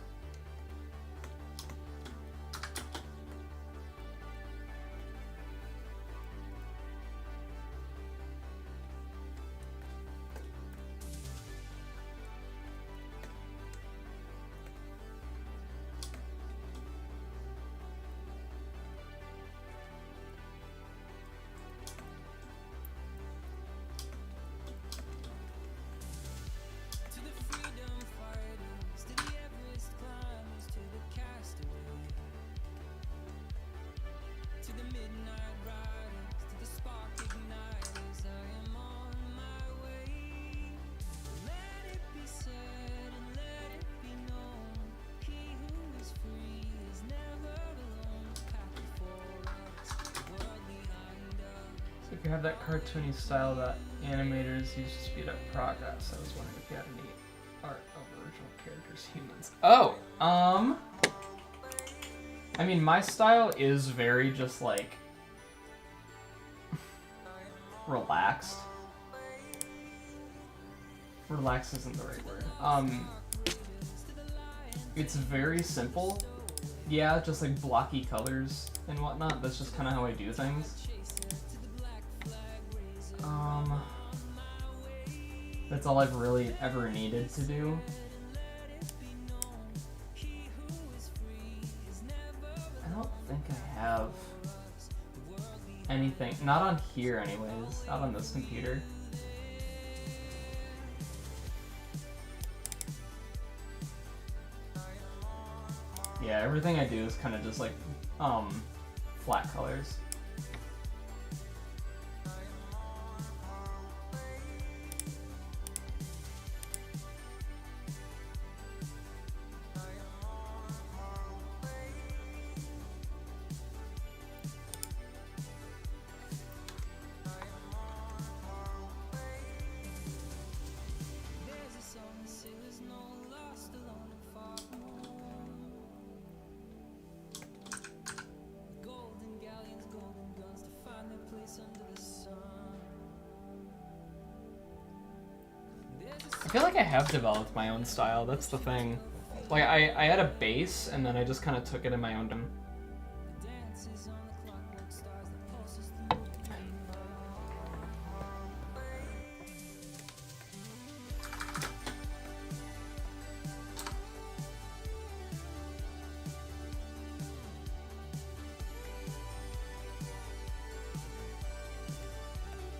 You have that cartoony style that animators use to speed up progress. I was wondering if you had any art of original characters, humans. Oh, I mean, my style is very just like relaxed. Relaxed isn't the right word. It's very simple. Yeah, just like blocky colors and whatnot. That's just kind of how I do things. That's all I've really ever needed to do. I don't think I have anything. Not on here anyways. Not on this computer. Yeah, everything I do is kind of just like flat colors. I feel like I have developed my own style, that's the thing. Like, I had a base, and then I just kind of took it in my own time.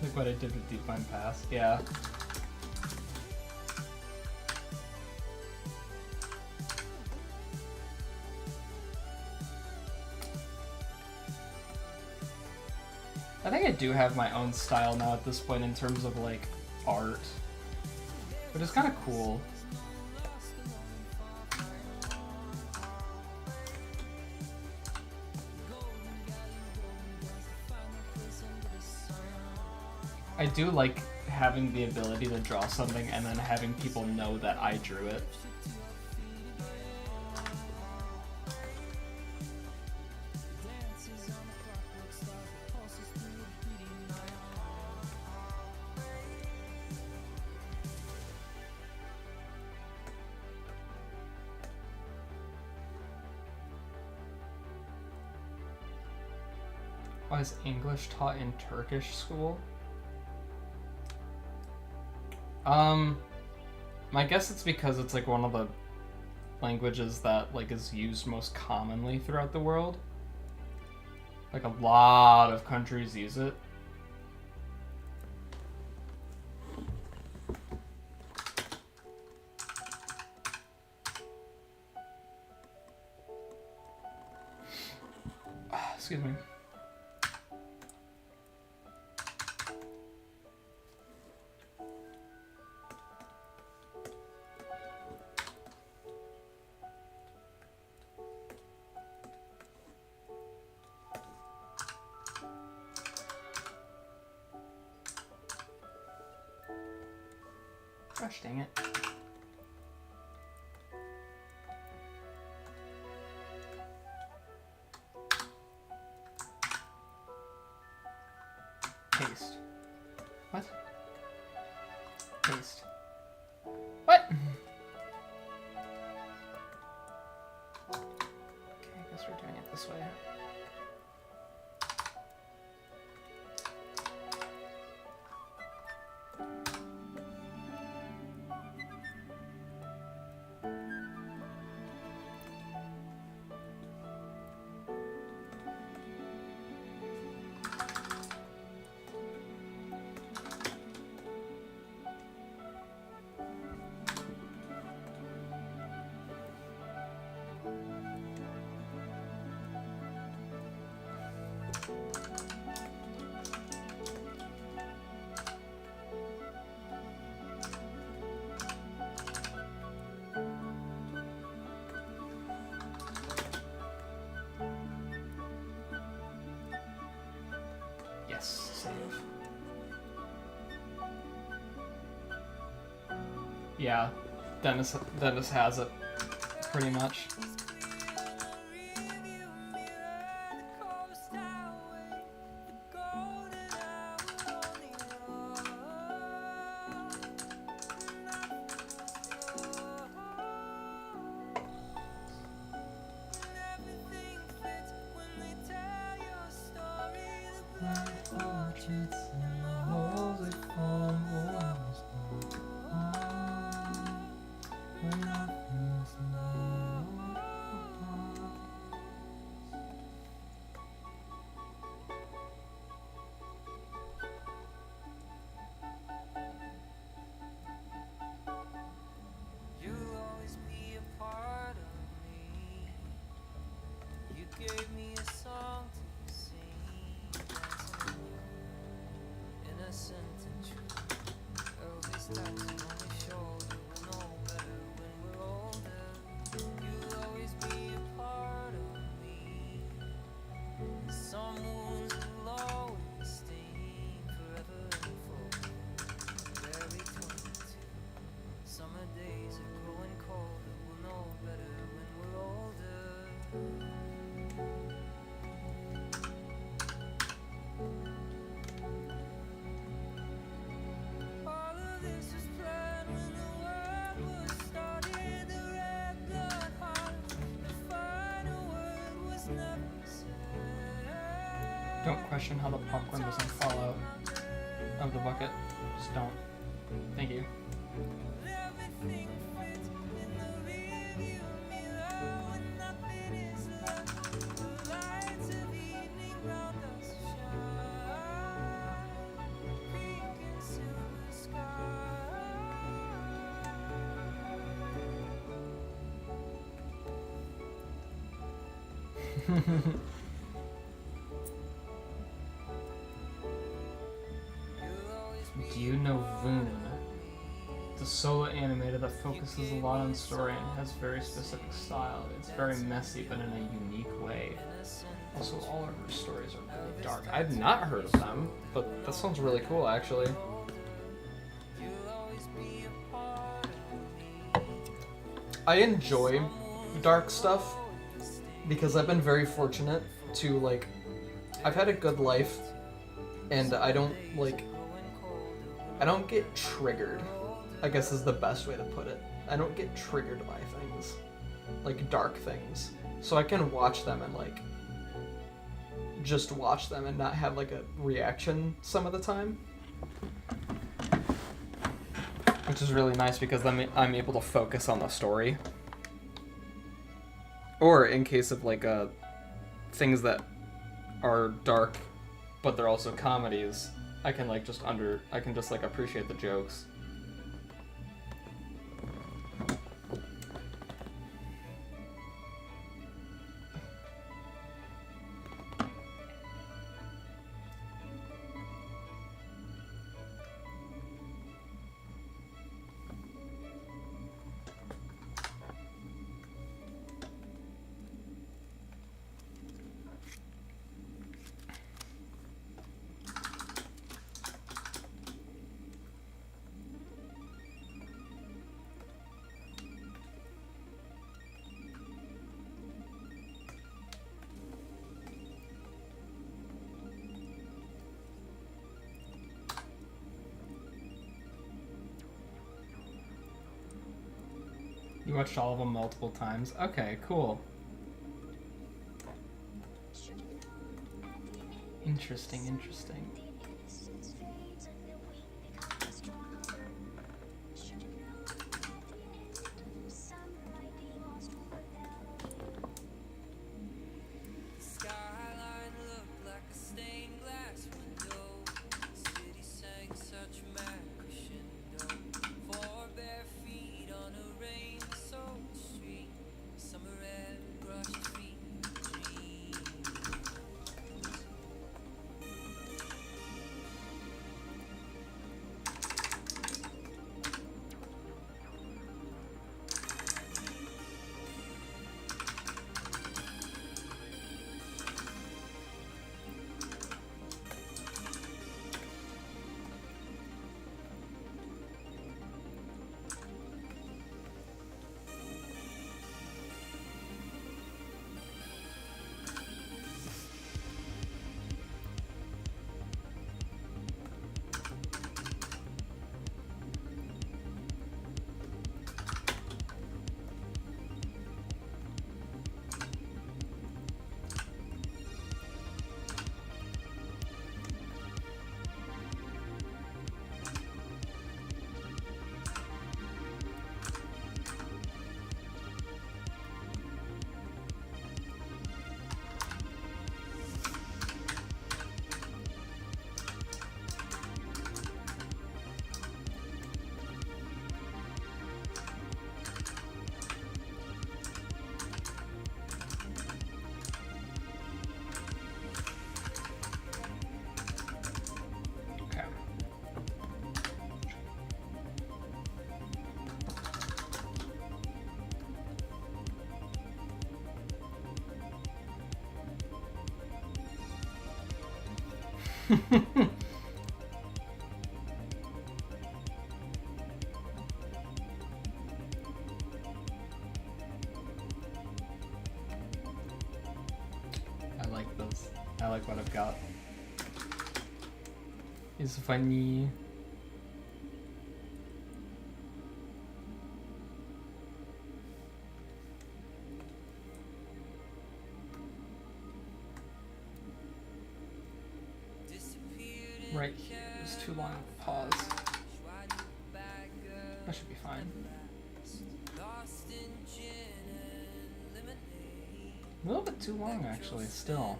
Like what I did with Define Pass, yeah. I think I do have my own style now at this point in terms of like art, which is kind of cool. I do like having the ability to draw something and then having people know that I drew it. Why is English taught in Turkish school? My guess it's because it's like one of the languages that like is used most commonly throughout the world. Like a lot of countries use it. Excuse me. Gosh dang it. Paste. What? Paste. What? Okay, I guess we're doing it this way. Yeah, Dennis has it pretty much. Don't question how the popcorn doesn't fall out of the bucket. Just don't. Thank you. Do you know Voon? It's a solo animator that focuses a lot on story and has very specific style. It's very messy, but in a unique way. Also, all of her stories are really dark. I've not heard of them, but that sounds really cool, actually. I enjoy dark stuff because I've been very fortunate to, like, I've had a good life, and I don't get triggered, I guess is the best way to put it. I don't get triggered by things, like dark things. So I can watch them and, like, just watch them and not have, like, a reaction some of the time. Which is really nice because then I'm able to focus on the story. Or in case of, like, things that are dark, but they're also comedies, I can just appreciate the jokes. You watched all of them multiple times? Okay, cool. Interesting, interesting. I like this. I like what I've got. It's funny. Right here is too long of a pause. That should be fine. A little bit too long, actually, still.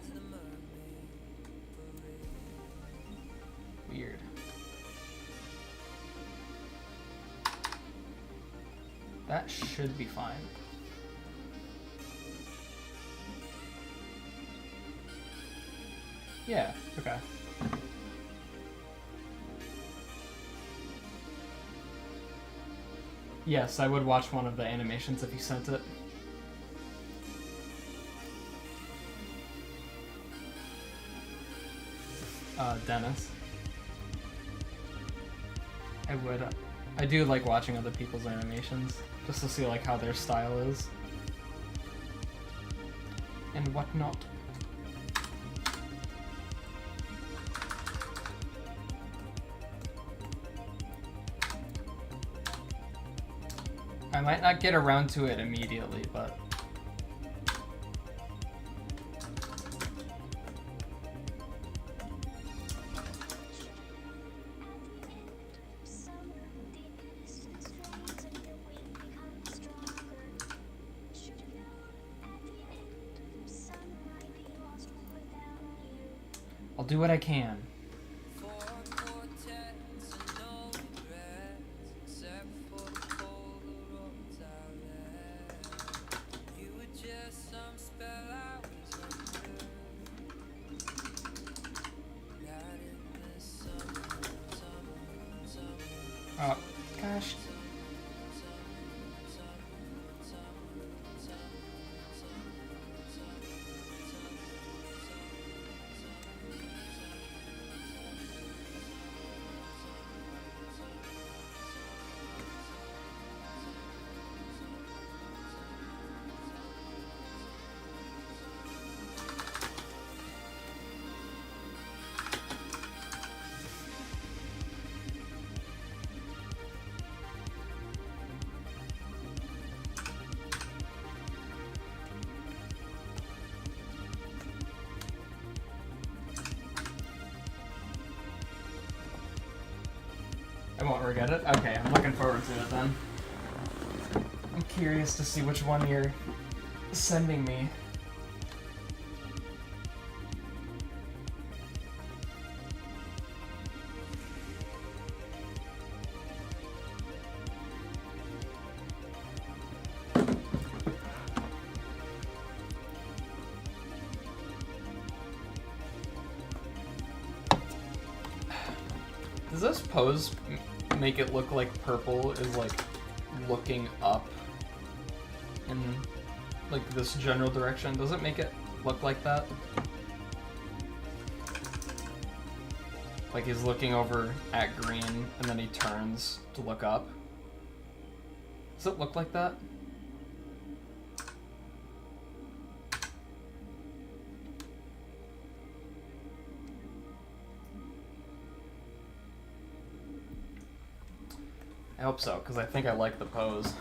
Weird. That should be fine. Yeah, okay. Yes, I would watch one of the animations if you sent it. Dennis. I would. I do like watching other people's animations, just to see like how their style is. And whatnot. I might not get around to it immediately, but... I'll do what I can. Oh, gosh. I won't regret it? Okay, I'm looking forward to it then. I'm curious to see which one you're sending me. Does this pose make it look like purple is like looking up in like this general direction? Does it make it look like that? Like he's looking over at green and then he turns to look up? Does it look like that? I hope so, because I think I like the pose.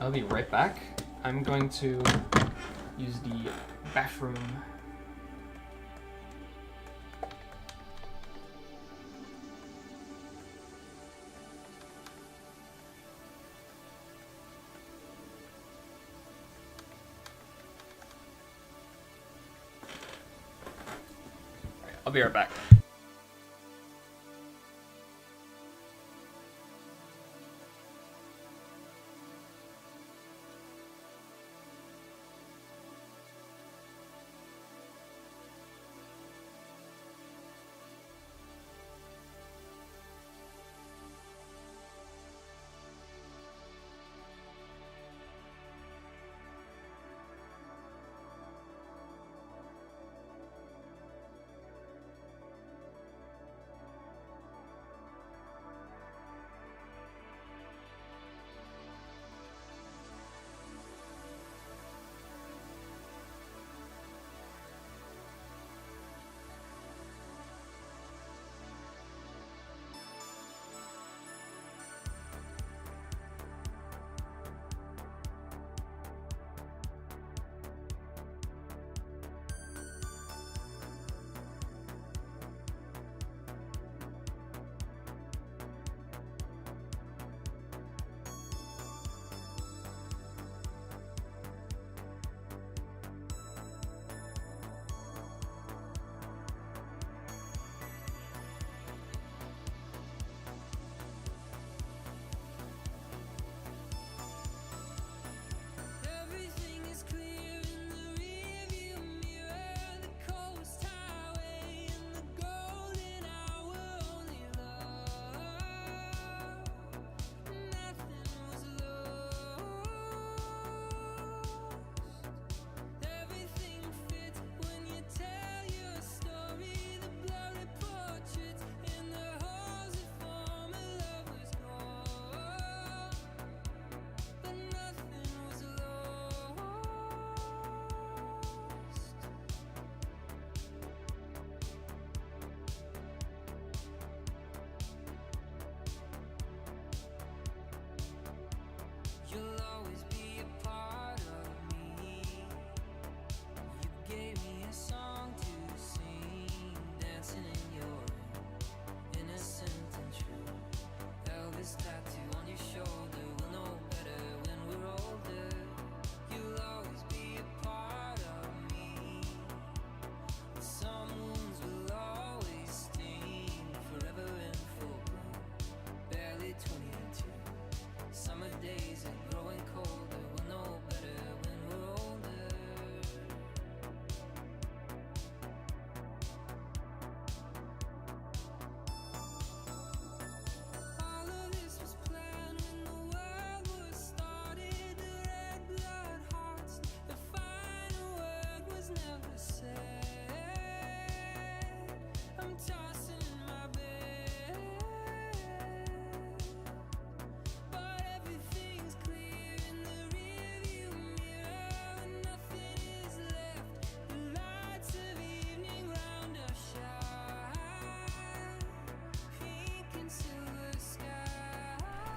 I'll be right back. I'm going to use the bathroom. I'll be right back.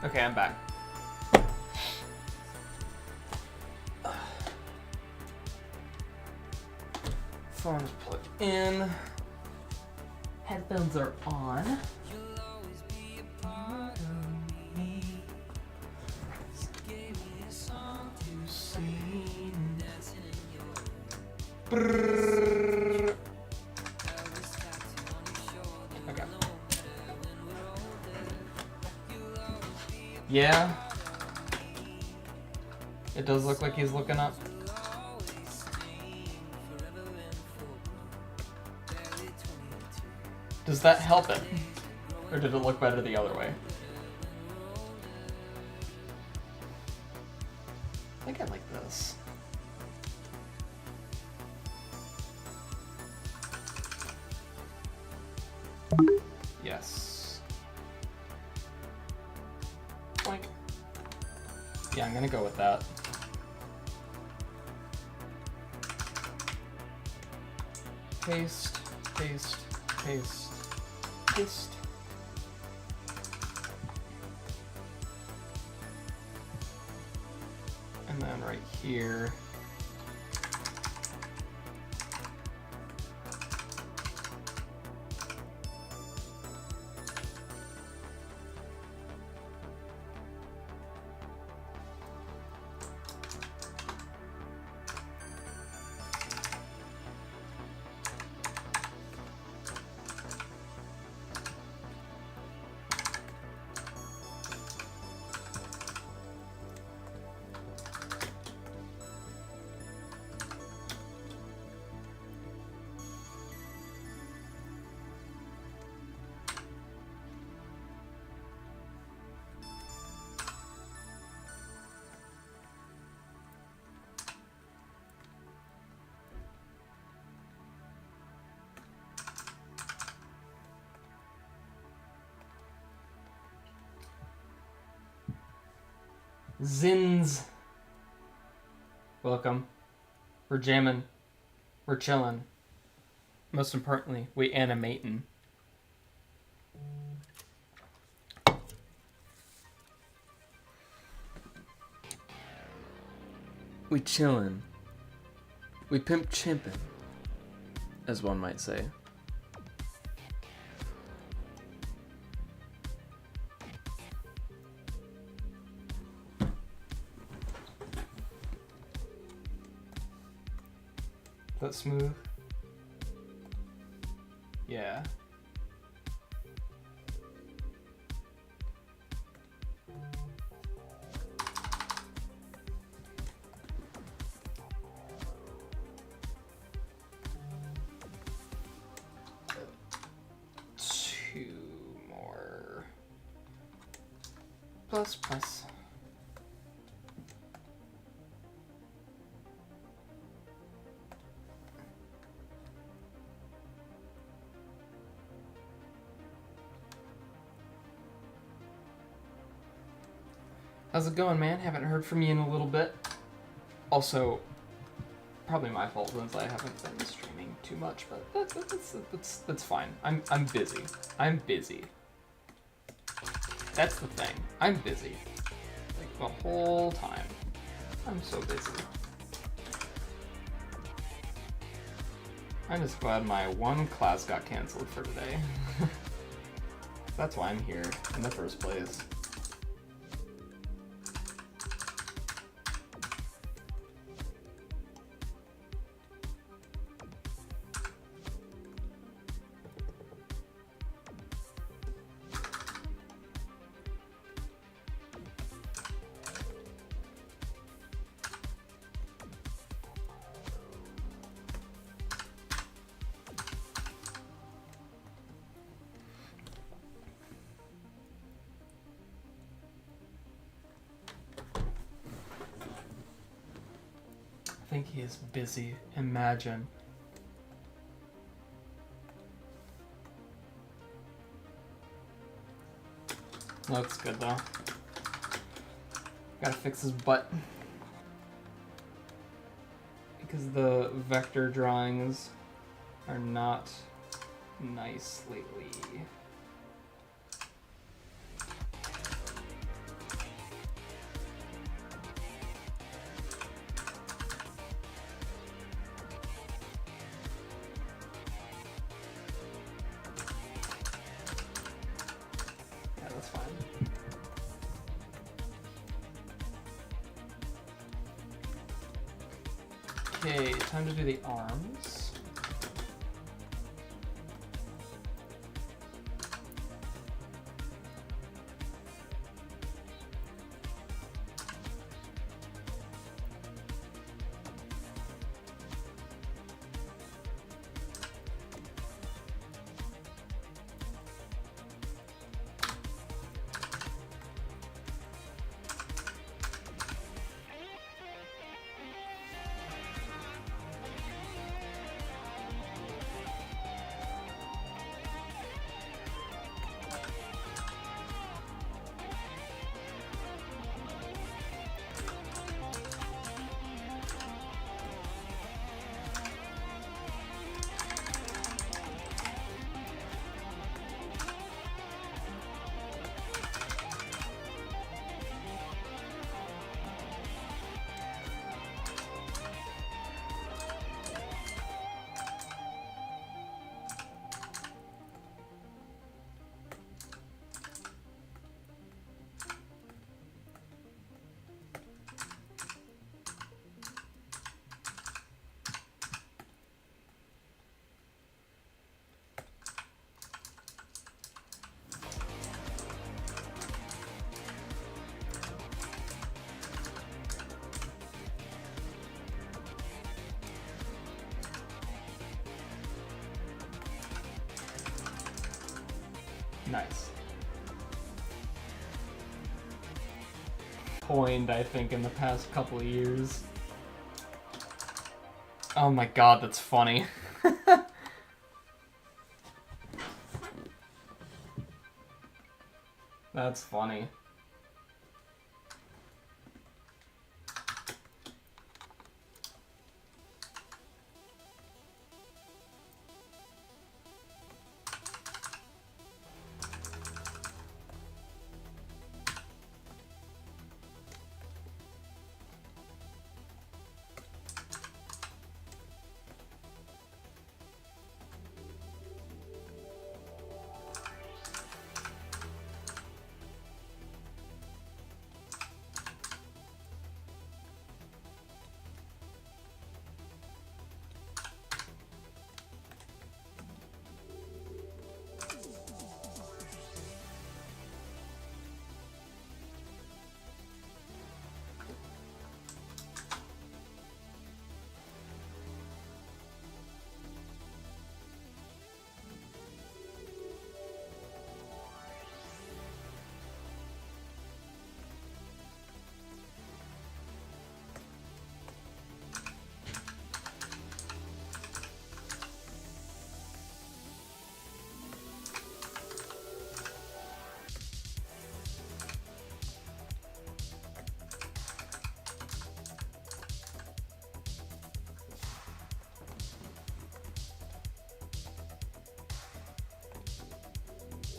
Okay, I'm back. Phone is plugged in. Headphones are on. Brrrr. Okay. Yeah. It does look like he's looking up. Does that help it? Or did it look better the other way? I think I like this. Yes. Boink. Yeah, I'm gonna go with that. Paste, paste, paste, paste. And then right here. Zins. Welcome. We're jamming. We're chilling. Most importantly, we animating. We chillin'. We pimp chimpin', as one might say. That smooth? Yeah. Two more. Plus. How's it going, man? Haven't heard from you in a little bit. Also, probably my fault since I haven't been streaming too much, but that's fine. I'm busy. I'm busy. That's the thing. I'm busy. Like the whole time. I'm so busy. I'm just glad my one class got canceled for today. That's why I'm here in the first place. I think he is busy. Imagine. Looks good though. Gotta fix his butt. Because the vector drawings are not nice lately. Okay, time to do the arms. Nice. Coined, I think, in the past couple of years. Oh my god, that's funny. That's funny.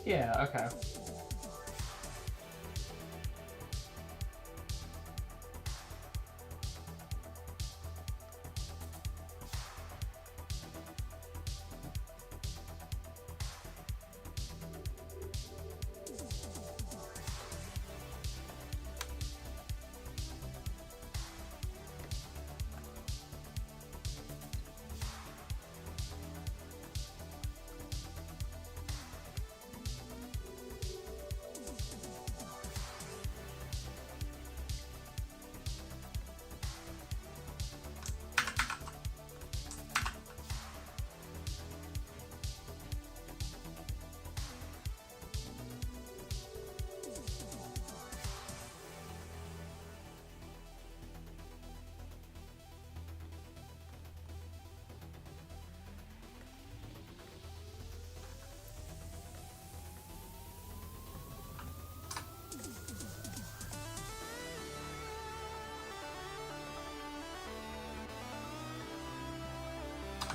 Yeah, okay.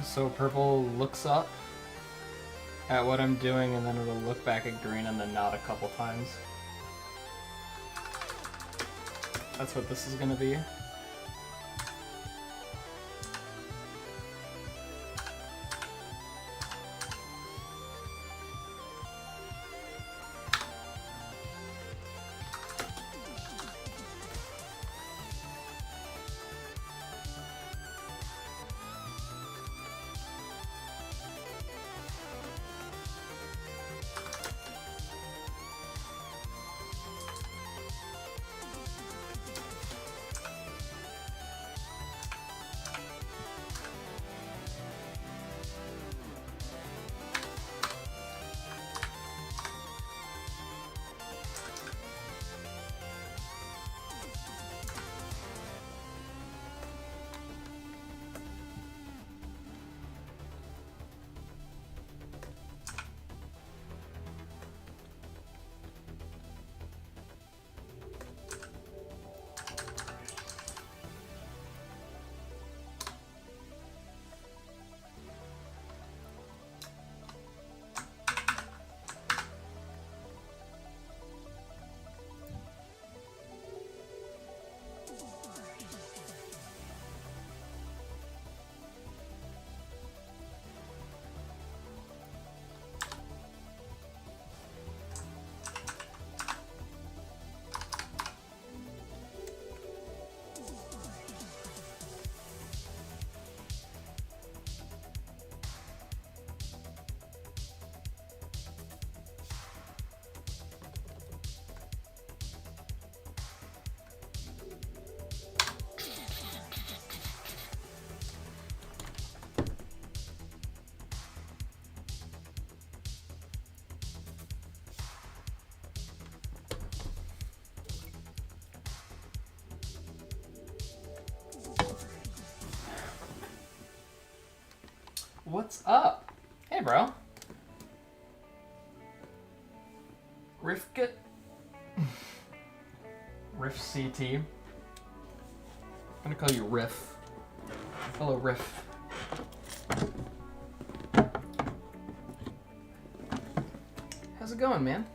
So purple looks up at what I'm doing, and then it'll look back at green and then nod a couple times. That's what this is gonna be. What's up? Hey, bro. Rifkit? Riff CT. I'm gonna call you Riff. Hello, Riff. How's it going, man?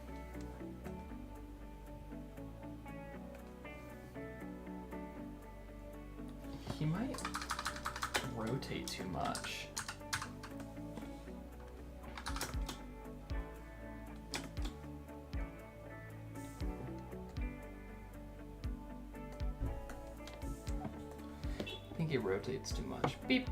He might rotate too much. I think he rotates too much. Beep.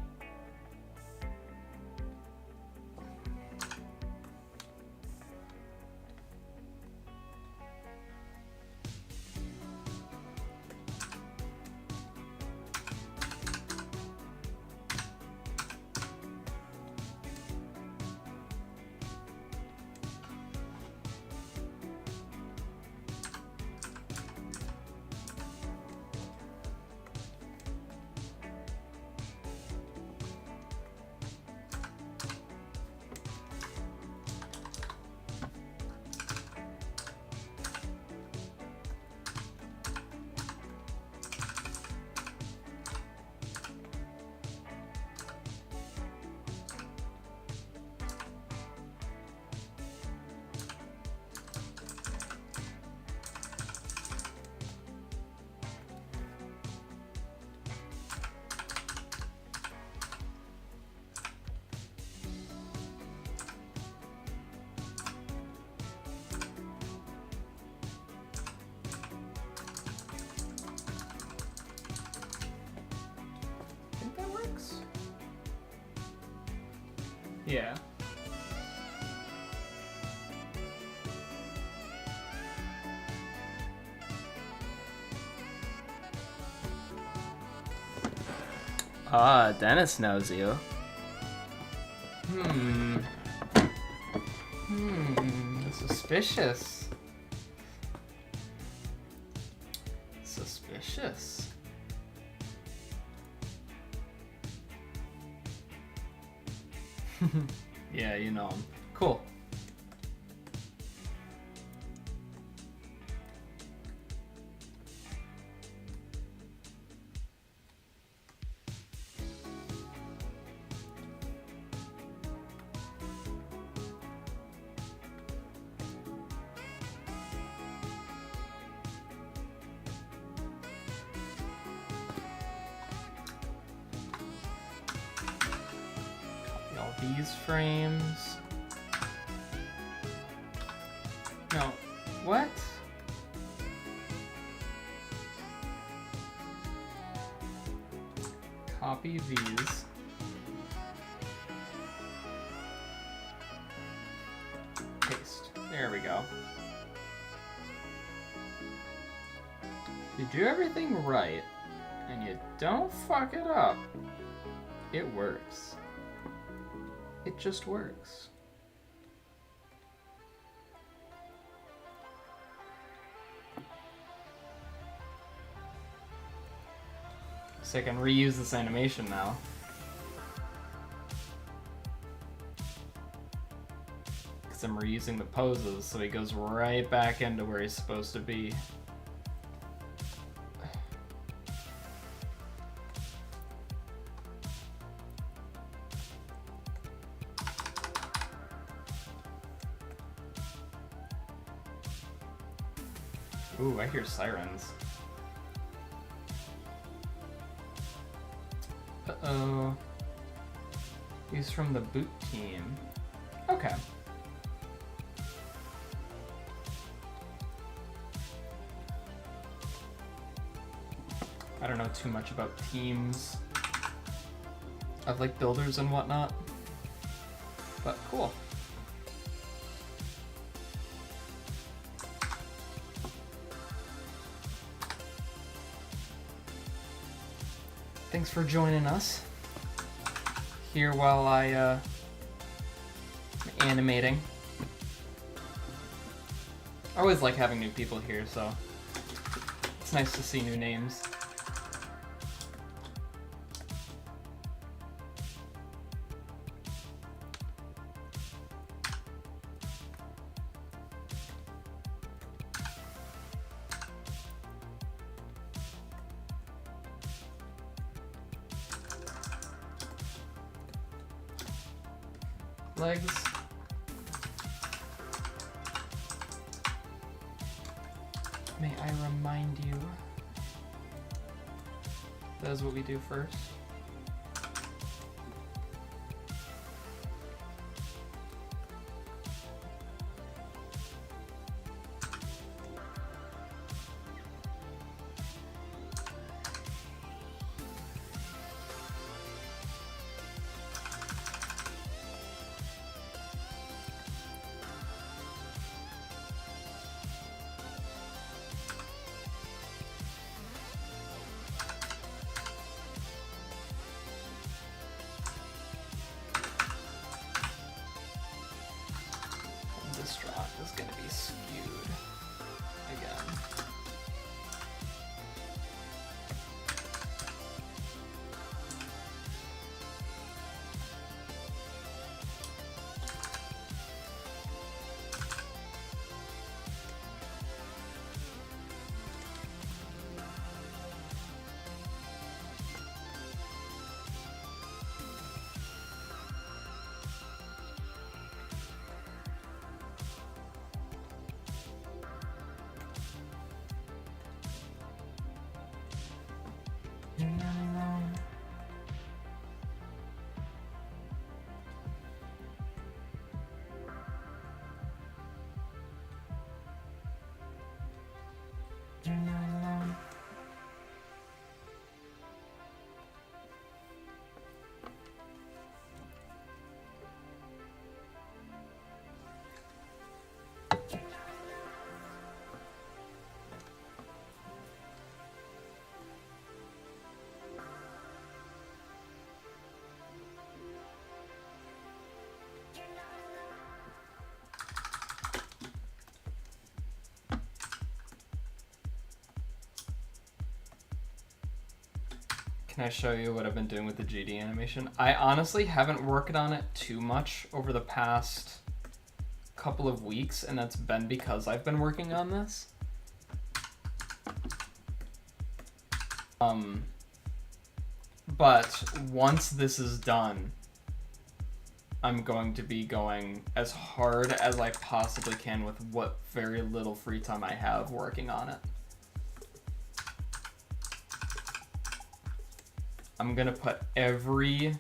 Yeah. Ah, Dennis knows you. Suspicious. Suspicious. Yeah, you know him. Cool. These frames. No, what? Copy these. Paste. There we go. You do everything right, and you don't fuck it up. It works. It just works. So I can reuse this animation now. Because I'm reusing the poses, so he goes right back into where he's supposed to be. Ooh, I hear sirens. Uh-oh. He's from the boot team. Okay. I don't know too much about teams of like builders and whatnot, but cool. Thanks for joining us here while I animating. I always like having new people here, so it's nice to see new names. legs. May I remind you, that is what we do first. This drop is going to be skewed again. Can I show you what I've been doing with the GD animation? I honestly haven't worked on it too much over the past couple of weeks, and that's been because I've been working on this. But once this is done, I'm going to be going as hard as I possibly can with what very little free time I have working on it. I'm gonna put every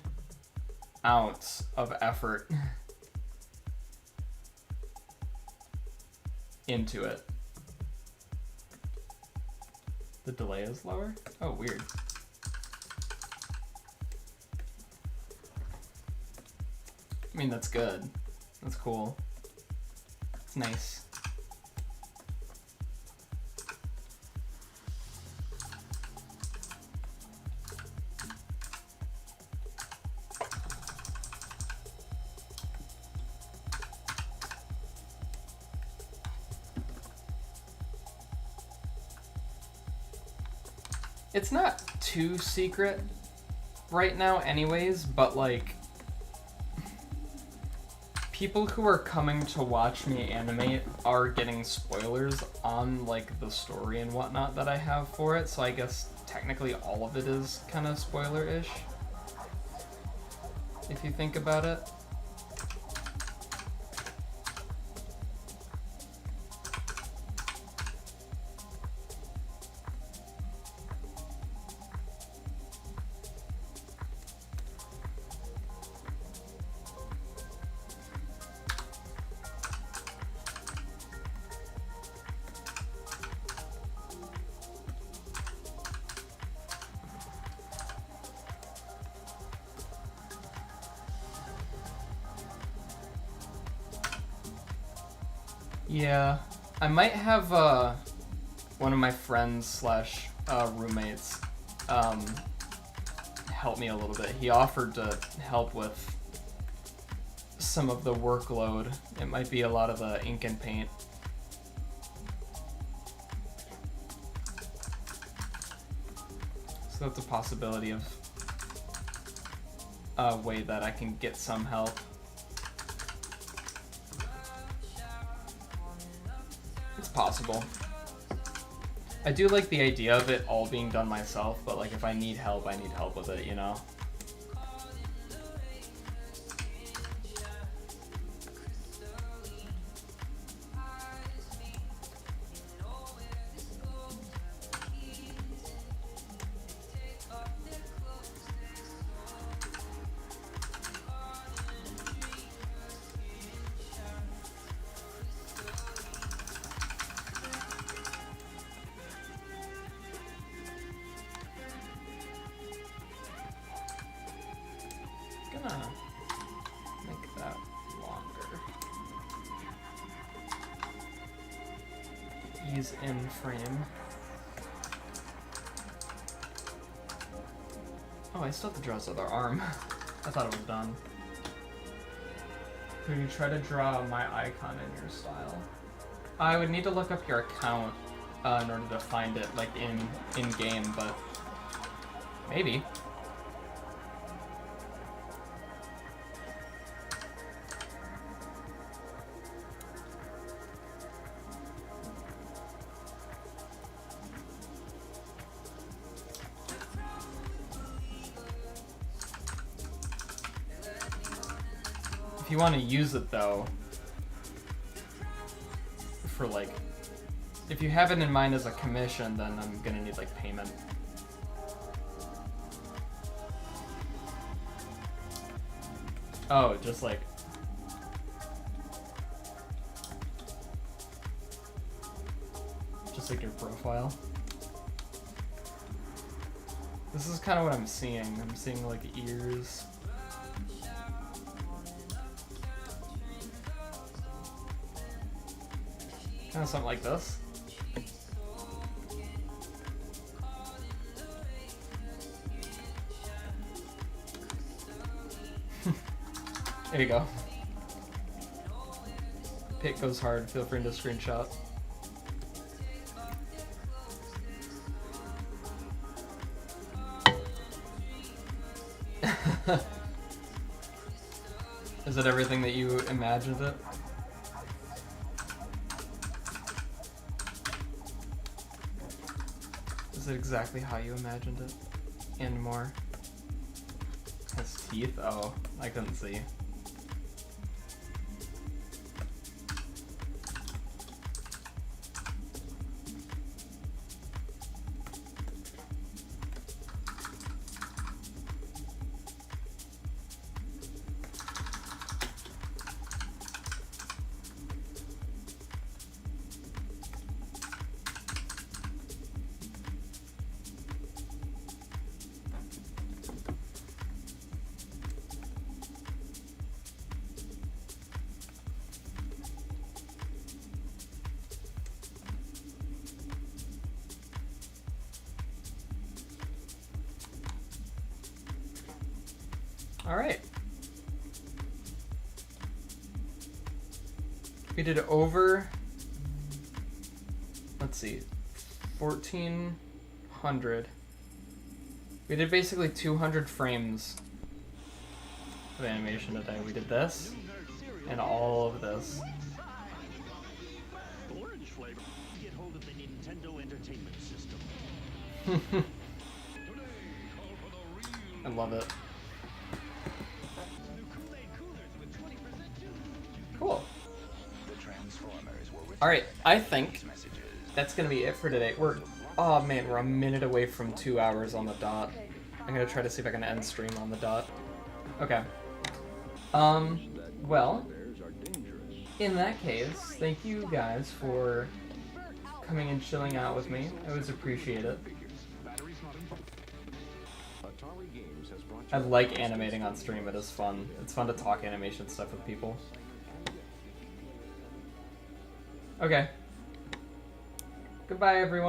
ounce of effort into it. The delay is lower? Oh, weird. I mean, that's good. That's cool. It's nice. It's not too secret right now anyways, but like people who are coming to watch me animate are getting spoilers on like the story and whatnot that I have for it, so I guess technically all of it is kind of spoiler-ish if you think about it. Yeah, I might have one of my friends slash roommates help me a little bit. He offered to help with some of the workload. It might be a lot of the ink and paint. So that's a possibility of a way that I can get some help. It's possible. I do like the idea of it all being done myself, but like if I need help, I need help with it, you know? frames in frame. Oh, I still have to draw his other arm. I thought it was done. Could you try to draw my icon in your style? I would need to look up your account in order to find it, like, in game, but maybe. If you want to use it, though, for, like, if you have it in mind as a commission, then I'm gonna need, like, payment. Oh, just, like... just, like, your profile. This is kind of what I'm seeing. I'm seeing, like, ears. Kind of something like this. There you go. Pick goes hard. Feel free to screenshot. Is it everything that you imagined it? Is it exactly how you imagined it? And more? Has teeth? Oh, I couldn't see. Alright. We did over, let's see, 1,400. We did basically 200 frames of animation today. We did this, and all of this. Orange flavor. Get hold of the Nintendo Entertainment System. I love it. Cool. Alright, I think that's gonna be it for today. Oh man, we're a minute away from 2 hours on the dot. I'm gonna try to see if I can end stream on the dot. Okay. Well, in that case, thank you guys for coming and chilling out with me. I always appreciate it. I like animating on stream, it is fun. It's fun to talk animation stuff with people. Okay. Goodbye, everyone.